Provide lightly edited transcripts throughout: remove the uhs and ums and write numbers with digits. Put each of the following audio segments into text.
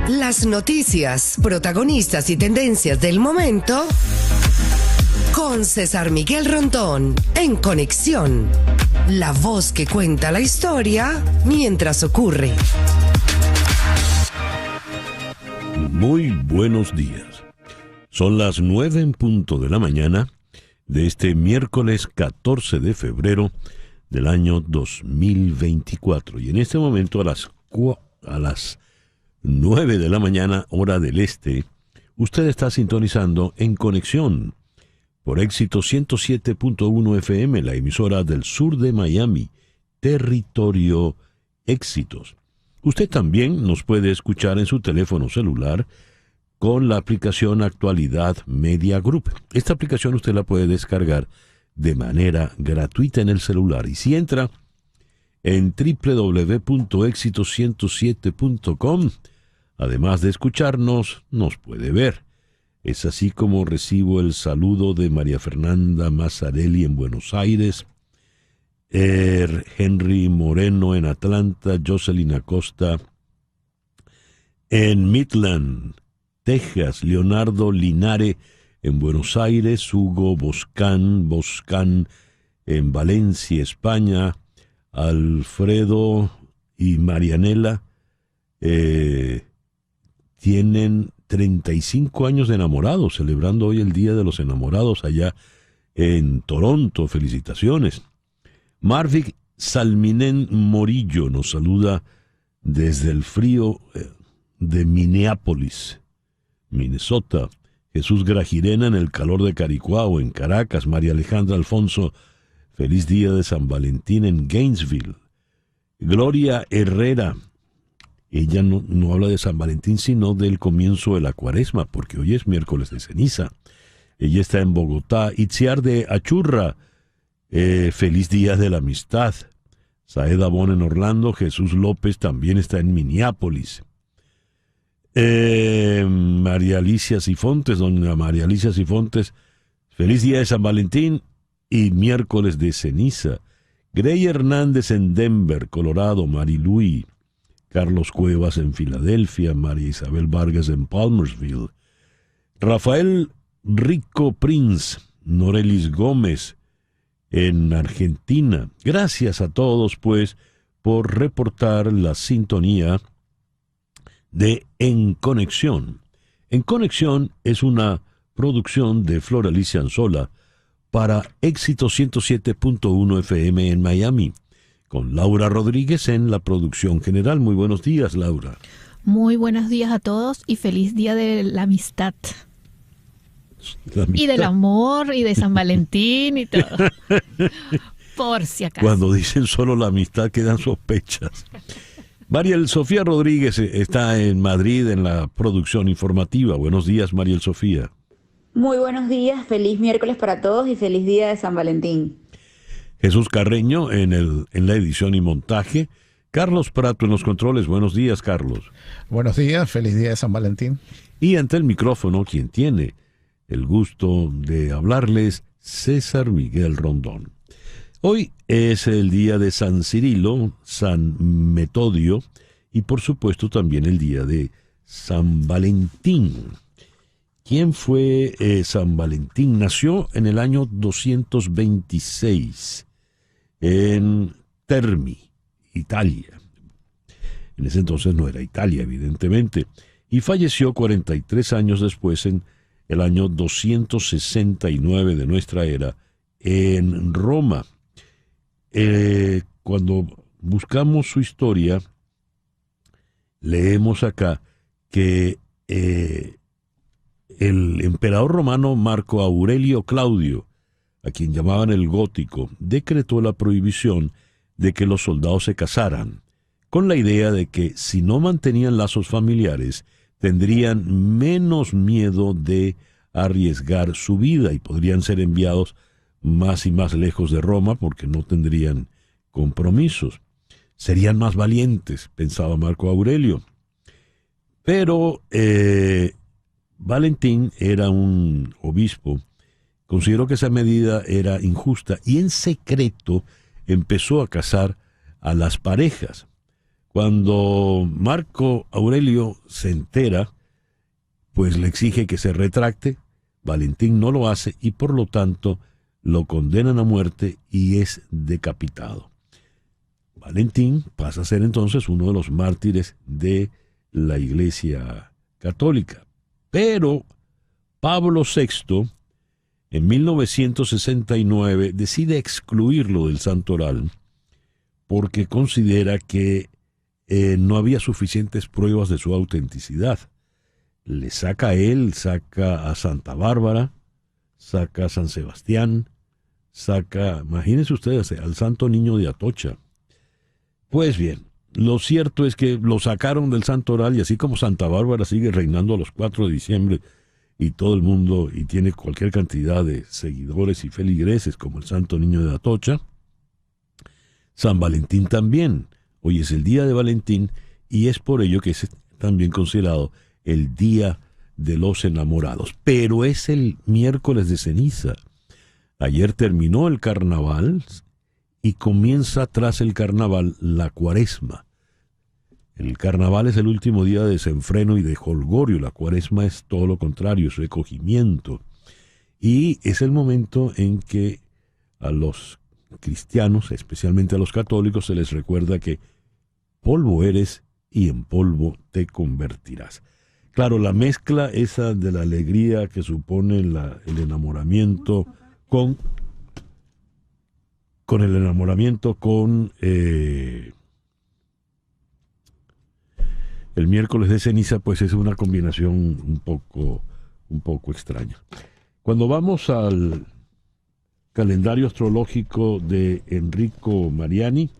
Las noticias, protagonistas y tendencias del momento con César Miguel Rondón en Conexión. La voz que cuenta la historia mientras ocurre. Muy buenos días. Son las 9 en punto de la mañana de este miércoles 14 de febrero del año 2024. Y en este momento a las 9 de la mañana, hora del este, usted está sintonizando en Conexión por Éxito 107.1 FM, la emisora del sur de Miami, territorio Éxitos. Usted también nos puede escuchar en su teléfono celular con la aplicación Actualidad Media Group. Esta aplicación usted la puede descargar de manera gratuita en el celular. Y si entra en www.exito107.com, además de escucharnos, nos puede ver. Es así como recibo el saludo de María Fernanda Mazzarelli en Buenos Aires, Henry Moreno en Atlanta, Jocelyn Acosta en Midland, Texas, Leonardo Linare en Buenos Aires, Hugo Boscán en Valencia, España, Alfredo y Marianela tienen 35 años de enamorados, celebrando hoy el Día de los Enamorados allá en Toronto. Felicitaciones. Marvick Salminen Morillo nos saluda desde el frío de Minneapolis, Minnesota. Jesús Grajirena en el calor de Caricuao, en Caracas. María Alejandra Alfonso, feliz día de San Valentín en Gainesville. Gloria Herrera, ella no habla de San Valentín, sino del comienzo de la Cuaresma, porque hoy es miércoles de ceniza. Ella está en Bogotá. Itziar de Achurra, feliz día de la amistad. Saeda Bon en Orlando. Jesús López también está en Minneapolis. María Alicia Sifontes, doña María Alicia Sifontes, feliz día de San Valentín y miércoles de ceniza. Grey Hernández en Denver, Colorado. Mariluí. Carlos Cuevas en Filadelfia. María Isabel Vargas en Palmersville. Rafael Rico Prince, Norelis Gómez en Argentina. Gracias a todos, pues, por reportar la sintonía de En Conexión. En Conexión es una producción de Flor Alicia Anzola para Éxito 107.1 FM en Miami, con Laura Rodríguez en la producción general. Muy buenos días, Laura. Muy buenos días a todos y feliz día de la amistad. Y del amor y de San Valentín y todo. Por si acaso. Cuando dicen solo la amistad quedan sospechas. Mariel Sofía Rodríguez está en Madrid en la producción informativa. Buenos días, Mariel Sofía. Muy buenos días, feliz miércoles para todos y feliz día de San Valentín. Jesús Carreño en la edición y montaje. Carlos Prato en los controles. Buenos días, Carlos. Buenos días, feliz día de San Valentín. Y ante el micrófono, quien tiene el gusto de hablarles, César Miguel Rondón. Hoy es el día de San Cirilo, San Metodio y por supuesto también el día de San Valentín. ¿Quién fue San Valentín? Nació en el año 226 en Termi, Italia. En ese entonces no era Italia, evidentemente, y falleció 43 años después en el año 269 de nuestra era en Roma. Cuando buscamos su historia, leemos acá que el emperador romano Marco Aurelio Claudio, a quien llamaban el Gótico, decretó la prohibición de que los soldados se casaran, con la idea de que si no mantenían lazos familiares, tendrían menos miedo de arriesgar su vida y podrían ser enviados más y más lejos de Roma porque no tendrían compromisos. Serían más valientes, pensaba Marco Aurelio. Pero Valentín era un obispo, consideró que esa medida era injusta y en secreto empezó a casar a las parejas. Cuando Marco Aurelio se entera, pues le exige que se retracte. Valentín no lo hace y por lo tanto lo condenan a muerte y es decapitado. Valentín pasa a ser entonces uno de los mártires de la Iglesia Católica. Pero Pablo VI, en 1969, decide excluirlo del santoral porque considera que no había suficientes pruebas de su autenticidad. Le saca a él, saca a Santa Bárbara, saca a San Sebastián, saca, imagínense ustedes, al Santo Niño de Atocha. Pues bien, lo cierto es que lo sacaron del santoral y así como Santa Bárbara sigue reinando a los 4 de diciembre y todo el mundo, y tiene cualquier cantidad de seguidores y feligreses como el Santo Niño de Atocha, San Valentín también. Hoy es el día de Valentín y es por ello que es también considerado el Día de los Enamorados. Pero es el miércoles de ceniza. Ayer terminó el carnaval y comienza tras el carnaval la cuaresma. El carnaval es el último día de desenfreno y de jolgorio. La cuaresma es todo lo contrario, es recogimiento. Y es el momento en que a los cristianos, especialmente a los católicos, se les recuerda que polvo eres y en polvo te convertirás. Claro, la mezcla esa de la alegría que supone el enamoramiento con el enamoramiento con el miércoles de ceniza, pues es una combinación un poco extraña. Cuando vamos al calendario astrológico de Enrico Mariani,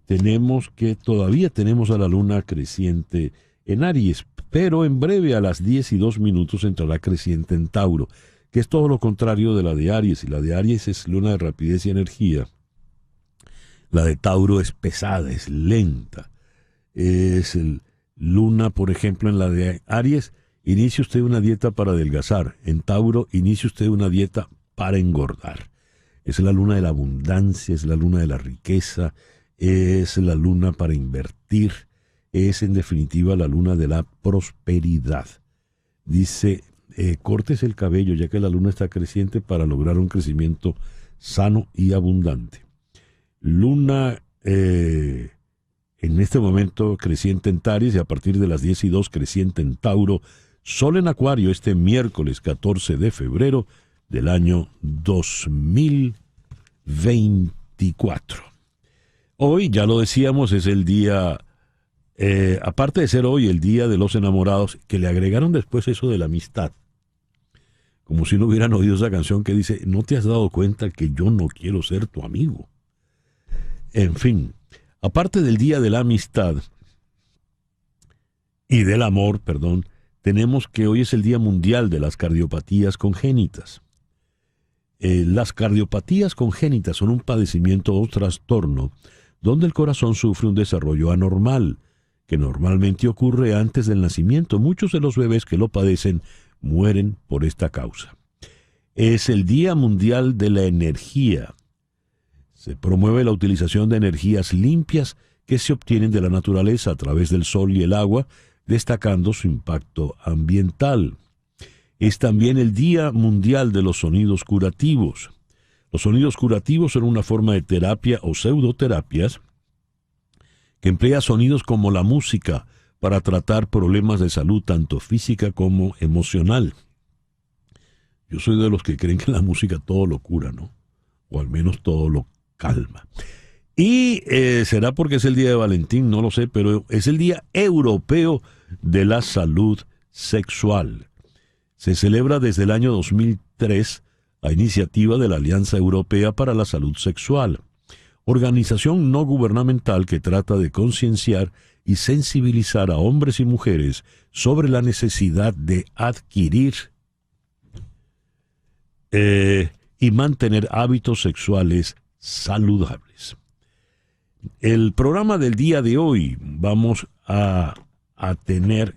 tenemos que todavía tenemos a la luna creciente en Aries, pero en breve a las 10:02 entrará creciente en Tauro, que es todo lo contrario de la de Aries, y la de Aries es luna de rapidez y energía. La de Tauro es pesada, es lenta. Es luna, por ejemplo, en la de Aries, inicie usted una dieta para adelgazar. En Tauro, inicie usted una dieta para engordar. Es la luna de la abundancia, es la luna de la riqueza, es la luna para invertir, es en definitiva la luna de la prosperidad. Dice, cortes el cabello ya que la luna está creciente para lograr un crecimiento sano y abundante. Luna en este momento creciente en Aries y a partir de las 10:02 creciente en Tauro. Sol en Acuario este miércoles 14 de febrero del año 2024. Hoy, ya lo decíamos, es el día, aparte de ser hoy el día de los enamorados, que le agregaron después eso de la amistad. Como si no hubieran oído esa canción que dice, ¿no te has dado cuenta que yo no quiero ser tu amigo? En fin, aparte del día de la amistad y del amor, tenemos que hoy es el Día Mundial de las Cardiopatías Congénitas. Las cardiopatías congénitas son un padecimiento o trastorno donde el corazón sufre un desarrollo anormal, que normalmente ocurre antes del nacimiento. Muchos de los bebés que lo padecen mueren por esta causa. Es el Día Mundial de la Energía. Se promueve la utilización de energías limpias que se obtienen de la naturaleza a través del sol y el agua, destacando su impacto ambiental. Es también el Día Mundial de los Sonidos Curativos. Los sonidos curativos son una forma de terapia o pseudoterapias que emplea sonidos como la música para tratar problemas de salud tanto física como emocional. Yo soy de los que creen que la música todo lo cura, ¿no? O al menos todo lo calma. Y será porque es el día de Valentín, no lo sé, pero es el Día Europeo de la Salud Sexual. Se celebra desde el año 2003 a iniciativa de la Alianza Europea para la Salud Sexual, organización no gubernamental que trata de concienciar y sensibilizar a hombres y mujeres sobre la necesidad de adquirir y mantener hábitos sexuales saludables. El programa del día de hoy vamos a tener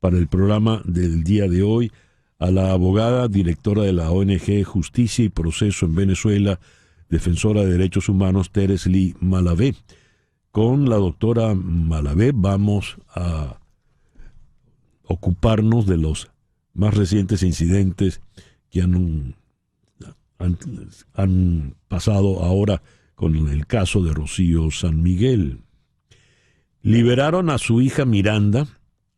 para el programa del día de hoy a la abogada, directora de la ONG Justicia y Proceso en Venezuela, defensora de derechos humanos, Teresly Malavé. con la doctora Malavé vamos a ocuparnos de los más recientes incidentes que han pasado ahora con el caso de Rocío San Miguel. Liberaron a su hija Miranda,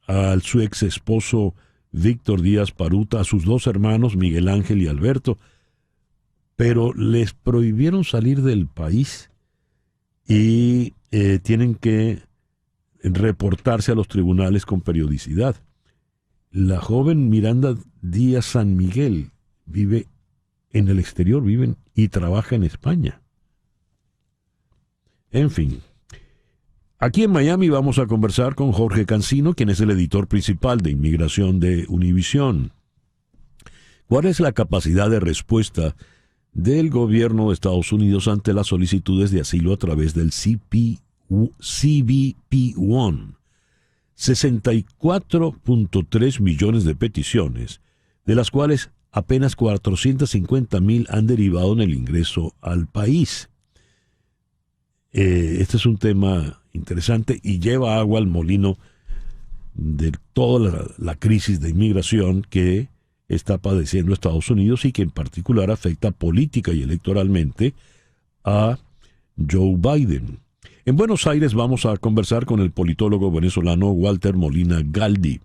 a su ex esposo Víctor Díaz Paruta, a sus dos hermanos Miguel Ángel y Alberto, pero les prohibieron salir del país y tienen que reportarse a los tribunales con periodicidad. La joven Miranda Díaz San Miguel vive en el exterior, vive y trabaja en España. En fin, aquí en Miami vamos a conversar con Jorge Cancino, quien es el editor principal de Inmigración de Univisión. ¿Cuál es la capacidad de respuesta del gobierno de Estados Unidos ante las solicitudes de asilo a través del CBP-1? 64.3 millones de peticiones, de las cuales apenas 450,000 han derivado en el ingreso al país. Este es un tema interesante y lleva agua al molino de toda la crisis de inmigración que está padeciendo Estados Unidos y que en particular afecta política y electoralmente a Joe Biden. En Buenos Aires vamos a conversar con el politólogo venezolano Walter Molina Galdi.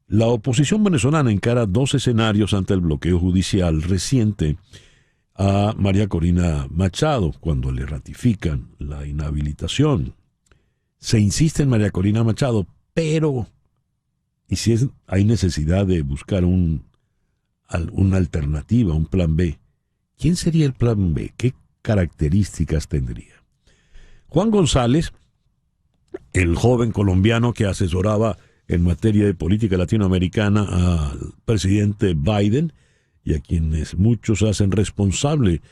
La oposición venezolana encara dos escenarios ante el bloqueo judicial reciente a María Corina Machado cuando le ratifican la inhabilitación. Se insiste en María Corina Machado, pero ¿y si hay necesidad de buscar una alternativa, un plan B? ¿Quién sería el plan B? ¿Qué características tendría? Juan González, el joven colombiano que asesoraba en materia de política latinoamericana al presidente Biden y a quienes muchos hacen responsable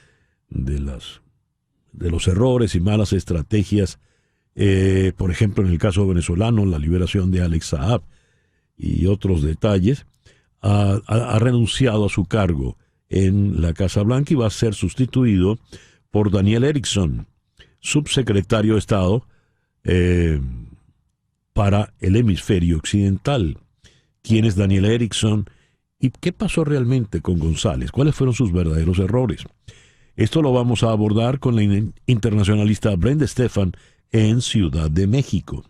de los errores y malas estrategias, por ejemplo en el caso venezolano, la liberación de Alex Saab y otros detalles, ha renunciado a su cargo en la Casa Blanca y va a ser sustituido por Daniel Erickson, subsecretario de Estado para el hemisferio occidental. ¿Quién es Daniel Erickson? ¿Y qué pasó realmente con González? ¿Cuáles fueron sus verdaderos errores? Esto lo vamos a abordar con la internacionalista Brenda Stefan en Ciudad de México.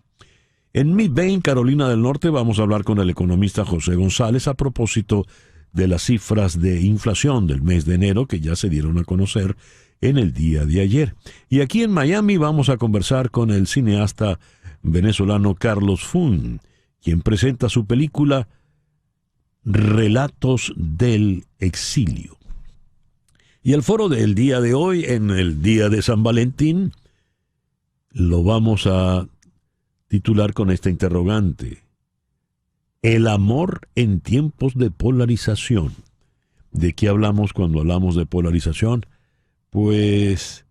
En Mid-Bay, Carolina del Norte, vamos a hablar con el economista José González a propósito de las cifras de inflación del mes de enero que ya se dieron a conocer en el día de ayer. Y aquí en Miami vamos a conversar con el cineasta venezolano Carlos Fun, quien presenta su película Relatos del Exilio. Y el foro del día de hoy, en el día de San Valentín, lo vamos a titular con esta interrogante: el amor en tiempos de polarización. ¿De qué hablamos cuando hablamos de polarización? Pues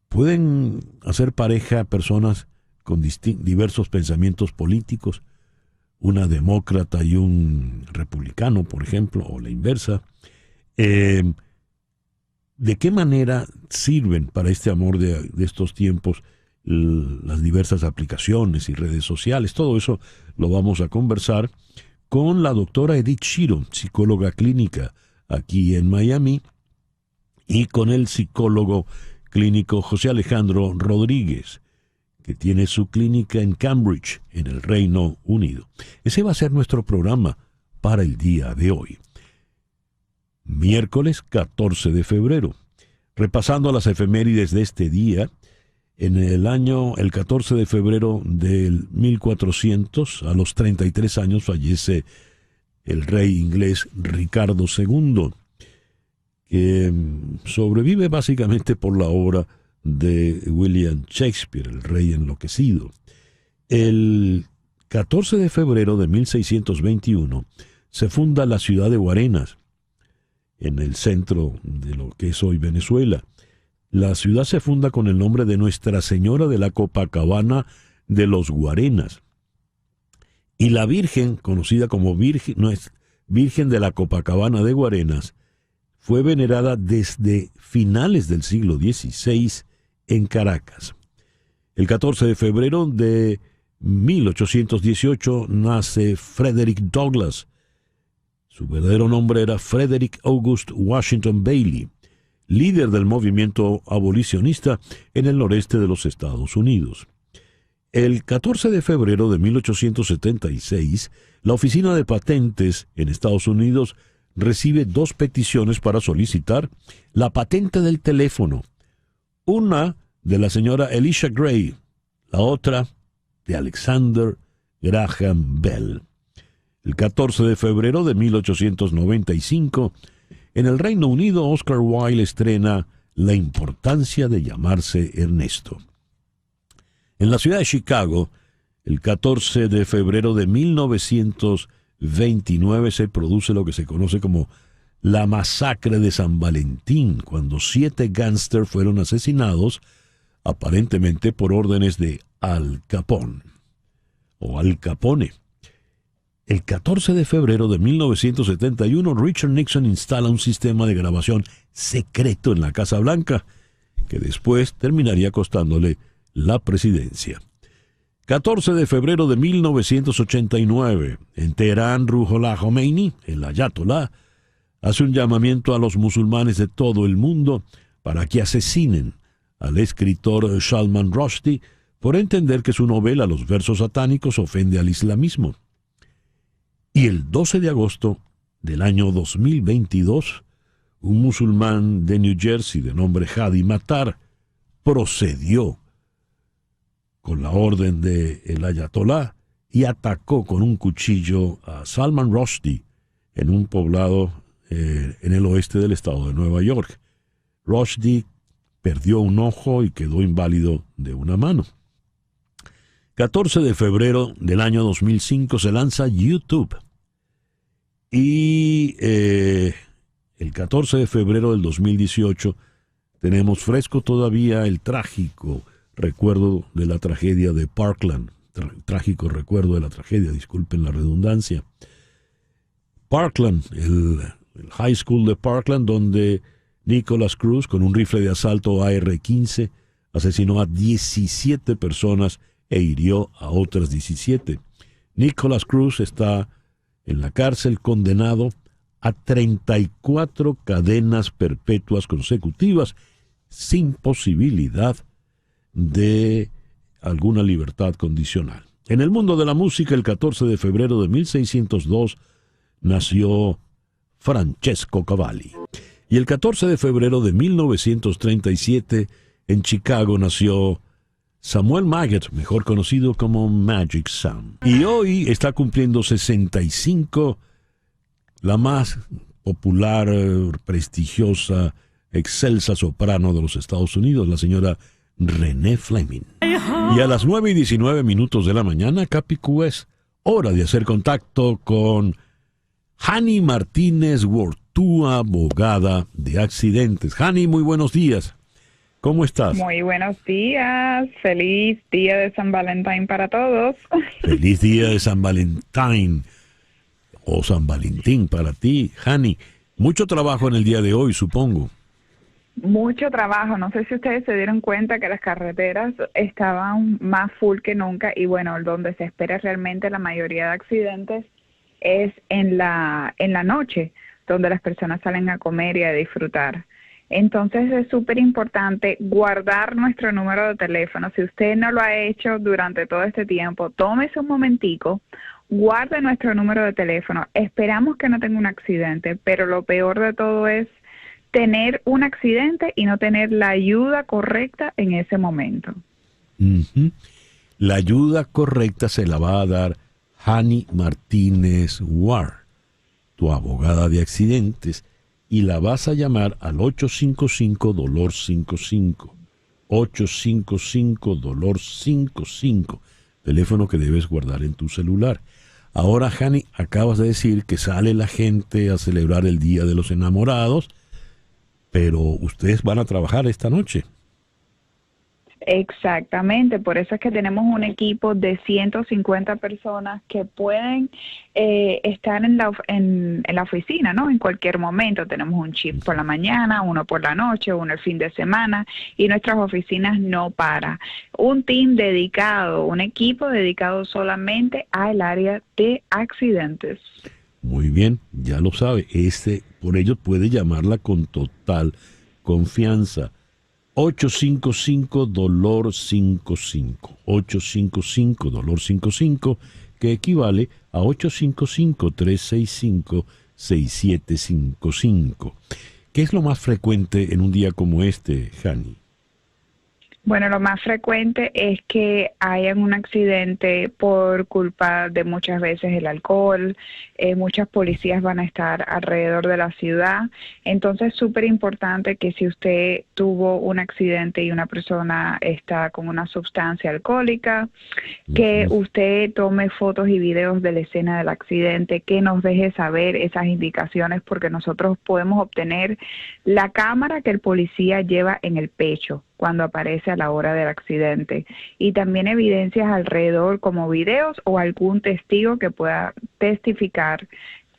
pueden hacer pareja personas con diversos pensamientos políticos, una demócrata y un republicano, por ejemplo, o la inversa. ¿De qué manera sirven para este amor de estos tiempos las diversas aplicaciones y redes sociales? Todo eso lo vamos a conversar con la doctora Edith Shiro, psicóloga clínica aquí en Miami, y con el psicólogo clínico José Alejandro Rodríguez, que tiene su clínica en Cambridge, en el Reino Unido. Ese va a ser nuestro programa para el día de hoy. Miércoles 14 de febrero. Repasando las efemérides de este día, en el 14 de febrero del 1400, a los 33 años, fallece el rey inglés Ricardo II, que sobrevive básicamente por la obra de William Shakespeare, El Rey Enloquecido. El 14 de febrero de 1621 se funda la ciudad de Guarenas, en el centro de lo que es hoy Venezuela. La ciudad se funda con el nombre de Nuestra Señora de la Copacabana de los Guarenas. Y la Virgen, conocida como Virgen de la Copacabana de Guarenas, fue venerada desde finales del siglo XVI en Caracas. El 14 de febrero de 1818 nace Frederick Douglass. Su verdadero nombre era Frederick August Washington Bailey, líder del movimiento abolicionista en el noreste de los Estados Unidos. El 14 de febrero de 1876, la Oficina de Patentes en Estados Unidos recibe 2 peticiones para solicitar la patente del teléfono. Una de la señora Elisha Gray, la otra de Alexander Graham Bell. El 14 de febrero de 1895, en el Reino Unido, Oscar Wilde estrena La importancia de llamarse Ernesto. En la ciudad de Chicago, el 14 de febrero de 1929 se produce lo que se conoce como la masacre de San Valentín, cuando 7 gángsters fueron asesinados, aparentemente por órdenes de Al Capone. El 14 de febrero de 1971, Richard Nixon instala un sistema de grabación secreto en la Casa Blanca, que después terminaría costándole la presidencia. 14 de febrero de 1989, en Teherán, Ruhollah Khomeini, el ayatolá, hace un llamamiento a los musulmanes de todo el mundo para que asesinen al escritor Salman Rushdie por entender que su novela Los versos satánicos ofende al islamismo. Y el 12 de agosto del año 2022, un musulmán de New Jersey de nombre Hadi Matar procedió con la orden del ayatolá y atacó con un cuchillo a Salman Rushdie en un poblado en el oeste del estado de Nueva York. Rushdie perdió un ojo y quedó inválido de una mano. 14 de febrero del año 2005 se lanza YouTube. Y el 14 de febrero del 2018 tenemos fresco todavía el trágico recuerdo de la tragedia de Parkland. Trágico recuerdo de la tragedia, disculpen la redundancia. Parkland, el high school de Parkland, donde Nicholas Cruz, con un rifle de asalto AR-15, asesinó a 17 personas e hirió a otras 17. Nicholas Cruz está en la cárcel condenado a 34 cadenas perpetuas consecutivas sin posibilidad de alguna libertad condicional. En el mundo de la música, el 14 de febrero de 1602 nació Francesco Cavalli. Y el 14 de febrero de 1937 en Chicago nació Samuel Maggott, mejor conocido como Magic Sam. Y hoy está cumpliendo 65 la más popular, prestigiosa, excelsa soprano de los Estados Unidos, la señora Renee Fleming. Y a las 9:19 de la mañana, Capicú, es hora de hacer contacto con Hani Martínez Ward, tu abogada de accidentes. Hani, muy buenos días. ¿Cómo estás? Muy buenos días. Feliz día de San Valentín para todos. Feliz día de San Valentín o San Valentín para ti, Hani. Mucho trabajo en el día de hoy, supongo. Mucho trabajo. No sé si ustedes se dieron cuenta que las carreteras estaban más full que nunca y bueno, donde se espera realmente la mayoría de accidentes es en la noche, donde las personas salen a comer y a disfrutar. Entonces es súper importante guardar nuestro número de teléfono. Si usted no lo ha hecho durante todo este tiempo, tómese un momentico, guarde nuestro número de teléfono. Esperamos que no tenga un accidente, pero lo peor de todo es tener un accidente y no tener la ayuda correcta en ese momento. La ayuda correcta se la va a dar Hani Martínez Ward, tu abogada de accidentes, y la vas a llamar al 855-DOLOR-55. 855-DOLOR-55, teléfono que debes guardar en tu celular. Ahora, Hani, acabas de decir que sale la gente a celebrar el Día de los Enamorados, pero ustedes van a trabajar esta noche. Exactamente, por eso es que tenemos un equipo de 150 personas que pueden estar en la oficina, ¿no? En cualquier momento. Tenemos un shift por la mañana, uno por la noche, uno el fin de semana, y nuestras oficinas no paran. Un team dedicado, un equipo dedicado solamente al área de accidentes. Muy bien, ya lo sabe. Por ello puede llamarla con total confianza. 855-DOLOR-55. 855-DOLOR-55, que equivale a 855-365-6755. ¿Qué es lo más frecuente en un día como este, Hani? Bueno, lo más frecuente es que hayan un accidente por culpa de muchas veces el alcohol. Muchas policías van a estar alrededor de la ciudad. Entonces es súper importante que si usted tuvo un accidente y una persona está con una sustancia alcohólica, que usted tome fotos y videos de la escena del accidente, que nos deje saber esas indicaciones, porque nosotros podemos obtener la cámara que el policía lleva en el pecho cuando aparece a la hora del accidente, y también evidencias alrededor como videos o algún testigo que pueda testificar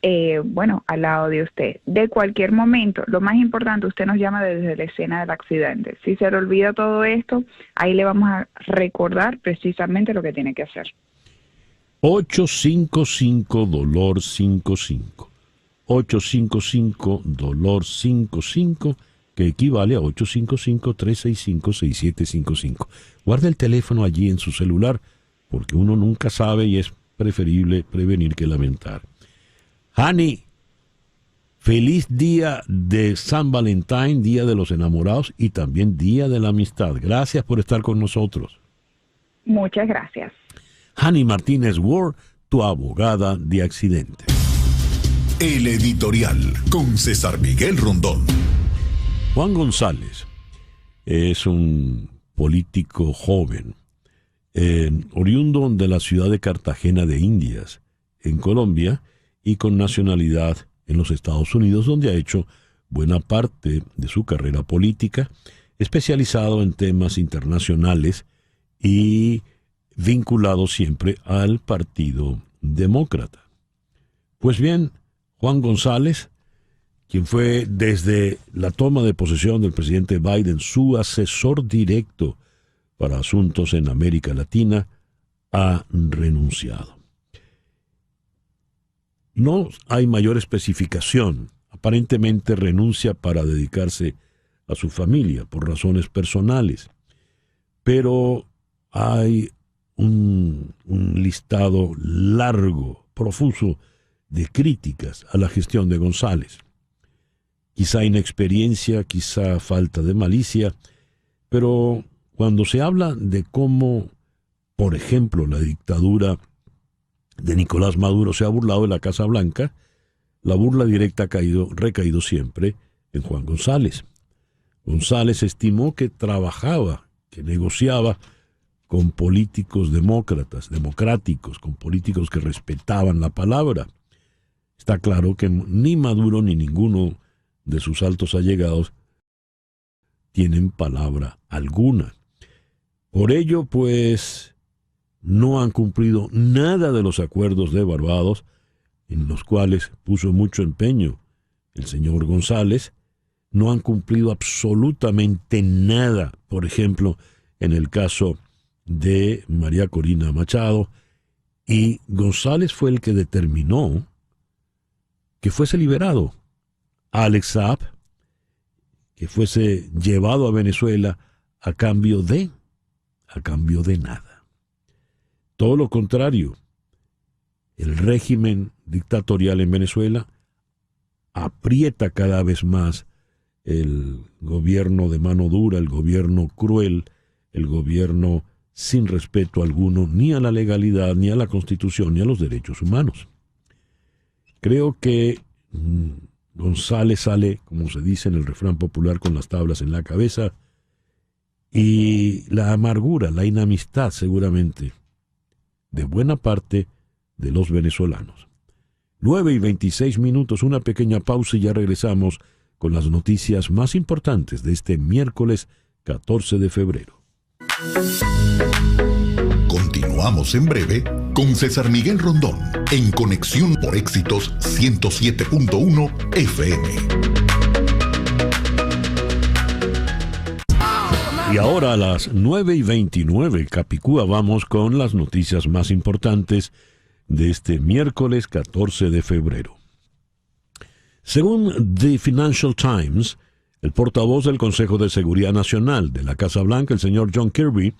al lado de usted. De cualquier momento, lo más importante, usted nos llama desde la escena del accidente. Si se le olvida todo esto, ahí le vamos a recordar precisamente lo que tiene que hacer. 855-DOLOR-55. 855-DOLOR-55, que equivale a 855-365-6755. Guarde el teléfono allí en su celular, porque uno nunca sabe y es preferible prevenir que lamentar. Hani, feliz día de San Valentín, día de los enamorados y también día de la amistad. Gracias por estar con nosotros. Muchas gracias. Hani Martínez Ward, tu abogada de accidentes. El editorial con César Miguel Rondón. Juan González es un político joven, oriundo de la ciudad de Cartagena de Indias, en Colombia, y con nacionalidad en los Estados Unidos, donde ha hecho buena parte de su carrera política, especializado en temas internacionales y vinculado siempre al Partido Demócrata. Pues bien, Juan González, quien fue desde la toma de posesión del presidente Biden su asesor directo para asuntos en América Latina, ha renunciado. No hay mayor especificación. Aparentemente renuncia para dedicarse a su familia por razones personales. Pero hay un listado largo, profuso, de críticas a la gestión de González. Quizá inexperiencia, quizá falta de malicia, pero cuando se habla de cómo, por ejemplo, la dictadura de Nicolás Maduro se ha burlado de la Casa Blanca, la burla directa ha recaído siempre en Juan González. González estimó que trabajaba, que negociaba con políticos democráticos, con políticos que respetaban la palabra. Está claro que ni Maduro ni ninguno de sus altos allegados tienen palabra alguna. Por ello, pues, no han cumplido nada de los acuerdos de Barbados, en los cuales puso mucho empeño el señor González. No han cumplido absolutamente nada, por ejemplo, en el caso de María Corina Machado, y González fue el que determinó que fuese liberado Alex Saab, que fuese llevado a Venezuela a cambio de nada. Todo lo contrario, el régimen dictatorial en Venezuela aprieta cada vez más el gobierno de mano dura, el gobierno cruel, el gobierno sin respeto alguno ni a la legalidad, ni a la Constitución, ni a los derechos humanos. Creo que González sale, como se dice en el refrán popular, con las tablas en la cabeza, y la amargura, la inamistad seguramente de buena parte de los venezolanos. 9:26, una pequeña pausa y ya regresamos con las noticias más importantes de este miércoles 14 de febrero. Continuamos en breve con César Miguel Rondón en Conexión por Éxitos 107.1 FM. Y ahora a las 9:29 Capicúa vamos con las noticias más importantes de este miércoles 14 de febrero. Según The Financial Times, el portavoz del Consejo de Seguridad Nacional de la Casa Blanca, el señor John Kirby,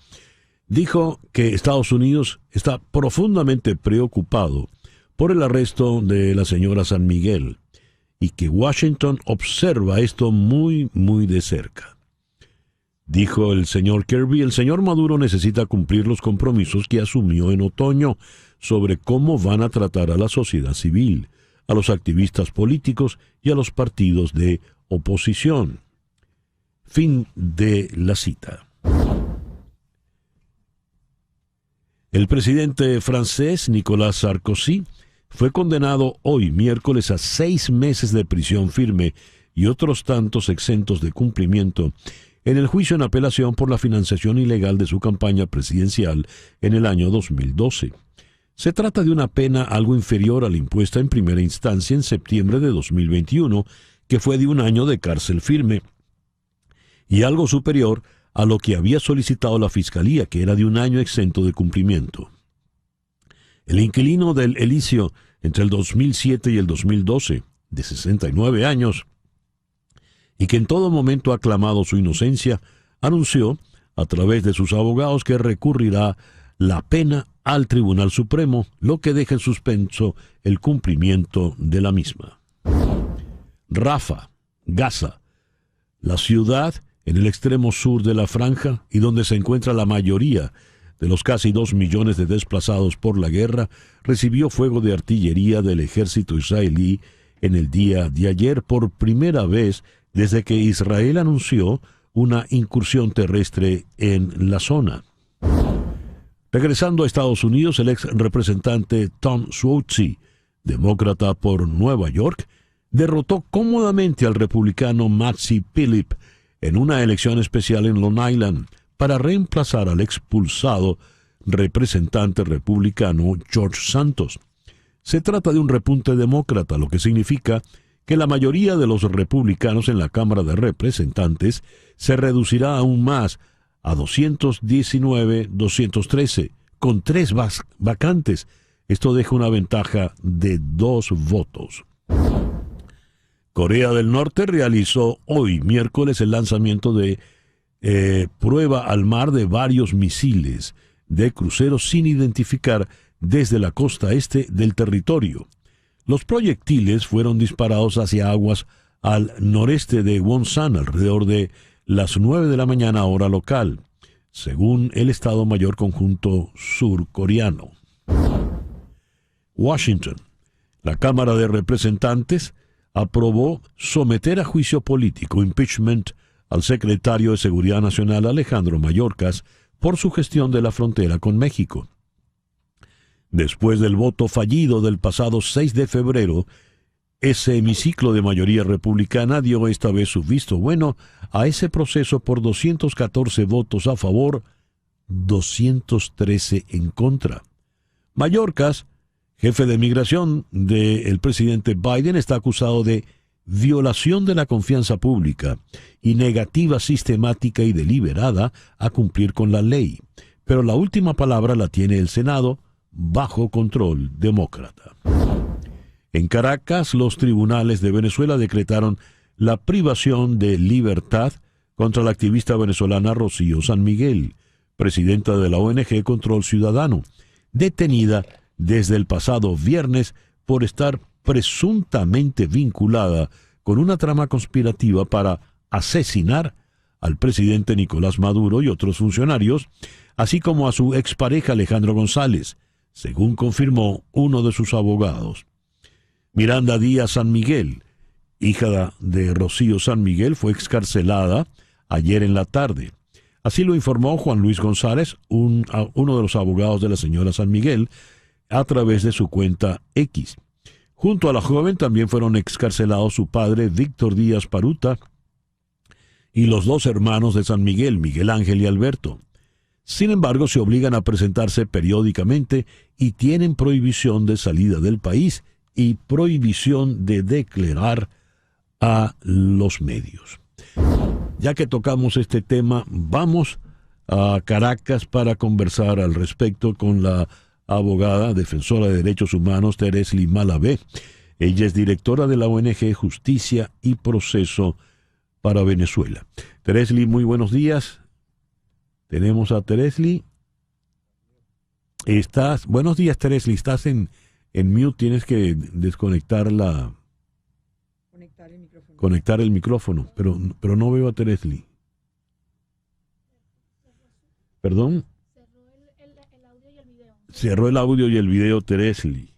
dijo que Estados Unidos está profundamente preocupado por el arresto de la señora San Miguel y que Washington observa esto muy, muy de cerca. Dijo el señor Kirby, el señor Maduro necesita cumplir los compromisos que asumió en otoño sobre cómo van a tratar a la sociedad civil, a los activistas políticos y a los partidos de oposición. Fin de la cita. El presidente francés Nicolas Sarkozy fue condenado hoy miércoles a 6 meses de prisión firme y otros tantos exentos de cumplimiento en el juicio en apelación por la financiación ilegal de su campaña presidencial en el año 2012. Se trata de una pena algo inferior a la impuesta en primera instancia en septiembre de 2021, que fue de 1 año de cárcel firme, y algo superior a lo que había solicitado la Fiscalía, que era de 1 año exento de cumplimiento. El inquilino del Elíseo entre el 2007 y el 2012, de 69 años, y que en todo momento ha clamado su inocencia, anunció, a través de sus abogados, que recurrirá la pena al Tribunal Supremo, lo que deja en suspenso el cumplimiento de la misma. Rafah, Gaza, la ciudad en el extremo sur de la franja y donde se encuentra la mayoría de los casi 2 millones de desplazados por la guerra, recibió fuego de artillería del ejército israelí en el día de ayer por primera vez desde que Israel anunció una incursión terrestre en la zona. Regresando a Estados Unidos, el ex representante Tom Suozzi, demócrata por Nueva York, derrotó cómodamente al republicano Mazi Pilip en una elección especial en Long Island para reemplazar al expulsado representante republicano George Santos. Se trata de un repunte demócrata, lo que significa que la mayoría de los republicanos en la Cámara de Representantes se reducirá aún más a 219-213, con 3 vacantes. Esto deja una ventaja de 2 votos. Corea del Norte realizó hoy, miércoles, el lanzamiento de prueba al mar de varios misiles de cruceros sin identificar desde la costa este del territorio. Los proyectiles fueron disparados hacia aguas al noreste de Wonsan alrededor de las 9 de la mañana hora local, según el Estado Mayor Conjunto surcoreano. Washington. La Cámara de Representantes aprobó someter a juicio político, impeachment, al secretario de Seguridad Nacional Alejandro Mayorkas por su gestión de la frontera con México. Después del voto fallido del pasado 6 de febrero, ese hemiciclo de mayoría republicana dio esta vez su visto bueno a ese proceso por 214 votos a favor, 213 en contra. Mayorkas, jefe de migración del presidente Biden, está acusado de violación de la confianza pública y negativa sistemática y deliberada a cumplir con la ley. Pero la última palabra la tiene el Senado, bajo control demócrata. En Caracas, los tribunales de Venezuela decretaron la privación de libertad contra la activista venezolana Rocío San Miguel, presidenta de la ONG Control Ciudadano, detenida desde el pasado viernes por estar presuntamente vinculada con una trama conspirativa para asesinar al presidente Nicolás Maduro y otros funcionarios, así como a su expareja Alejandro González, según confirmó uno de sus abogados. Miranda Díaz San Miguel, hija de Rocío San Miguel, fue excarcelada ayer en la tarde. Así lo informó Juan Luis González, uno de los abogados de la señora San Miguel, a través de su cuenta X. Junto a la joven también fueron excarcelados su padre Víctor Díaz Paruta y los 2 hermanos de San Miguel, Miguel Ángel y Alberto. Sin embargo, se obligan a presentarse periódicamente y tienen prohibición de salida del país y prohibición de declarar a los medios. Ya que tocamos este tema, vamos a Caracas para conversar al respecto con la abogada defensora de derechos humanos Teresly Malavé. Ella es directora de la ONG Justicia y Proceso para Venezuela. Teresly, muy buenos días. Tenemos a Teresly. Buenos días, Teresly. Estás en mute, tienes que desconectar conectar el micrófono, pero no veo a Teresly. ¿Perdón? Cerró el audio y el video Teresly.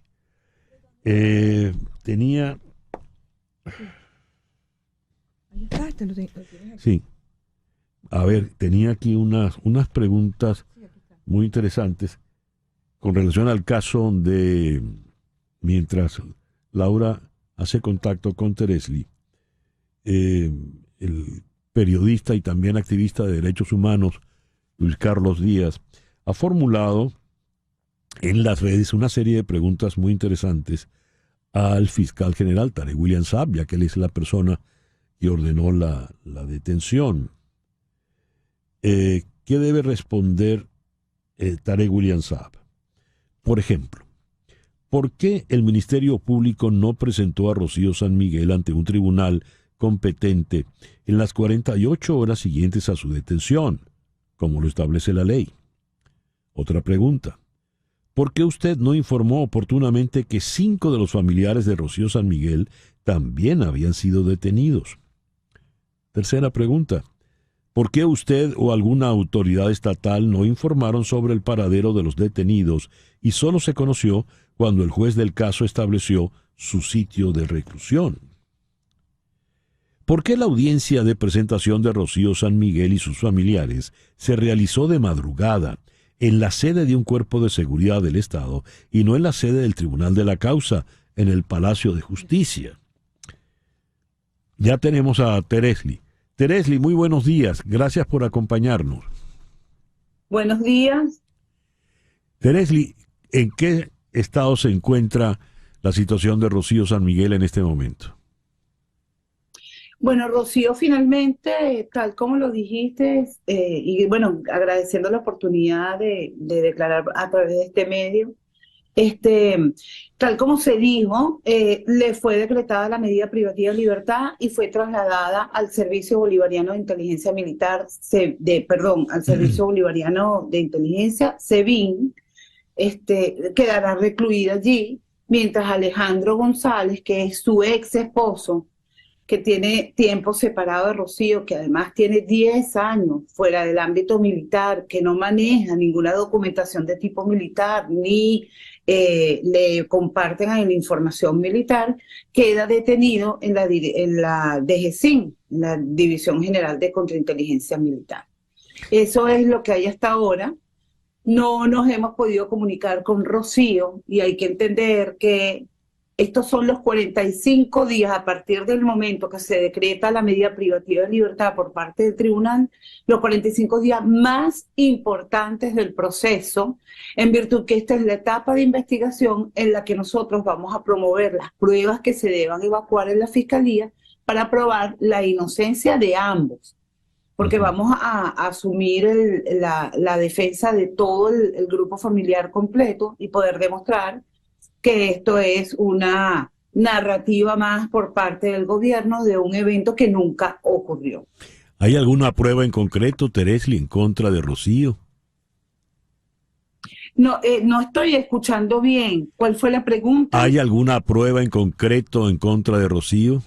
Tenía... Sí. A ver, tenía aquí unas preguntas muy interesantes con relación al caso de... Mientras Laura hace contacto con Teresly, el periodista y también activista de derechos humanos Luis Carlos Díaz ha formulado en las redes una serie de preguntas muy interesantes al fiscal general Tarek William Saab, ya que él es la persona que ordenó la detención. ¿Qué debe responder Tarek William Saab? Por ejemplo, ¿por qué el Ministerio Público no presentó a Rocío San Miguel ante un tribunal competente en las 48 horas siguientes a su detención, como lo establece la ley? Otra pregunta. ¿Por qué usted no informó oportunamente que 5 de los familiares de Rocío San Miguel también habían sido detenidos? Tercera pregunta. ¿Por qué usted o alguna autoridad estatal no informaron sobre el paradero de los detenidos y solo se conoció cuando el juez del caso estableció su sitio de reclusión? ¿Por qué la audiencia de presentación de Rocío San Miguel y sus familiares se realizó de madrugada en la sede de un cuerpo de seguridad del Estado y no en la sede del Tribunal de la Causa, en el Palacio de Justicia? Ya tenemos a Teresly. Teresly, muy buenos días. Gracias por acompañarnos. Buenos días. Teresly, ¿en qué estado se encuentra la situación de Rocío San Miguel en este momento? Bueno, Rocío, finalmente, tal como lo dijiste, y bueno, agradeciendo la oportunidad de declarar a través de este medio, tal como se dijo, le fue decretada la medida privativa de libertad y fue trasladada al Servicio Bolivariano de Inteligencia Militar, al Servicio Bolivariano de Inteligencia, SEBIN, quedará recluida allí, mientras Alejandro González, que es su ex esposo, que tiene tiempo separado de Rocío, que además tiene 10 años fuera del ámbito militar, que no maneja ninguna documentación de tipo militar, ni le comparten la información militar, queda detenido en la DGCIN, la División General de Contrainteligencia Militar. Eso es lo que hay hasta ahora. No nos hemos podido comunicar con Rocío y hay que entender que estos son los 45 días a partir del momento que se decreta la medida privativa de libertad por parte del tribunal, los 45 días más importantes del proceso, en virtud que esta es la etapa de investigación en la que nosotros vamos a promover las pruebas que se deban evacuar en la Fiscalía para probar la inocencia de ambos, porque vamos a asumir la defensa de todo el grupo familiar completo y poder demostrar que esto es una narrativa más por parte del gobierno de un evento que nunca ocurrió. ¿Hay alguna prueba en concreto, Teresly, en contra de Rocío? No, no estoy escuchando bien. ¿Cuál fue la pregunta? ¿Hay alguna prueba en concreto en contra de Rocío?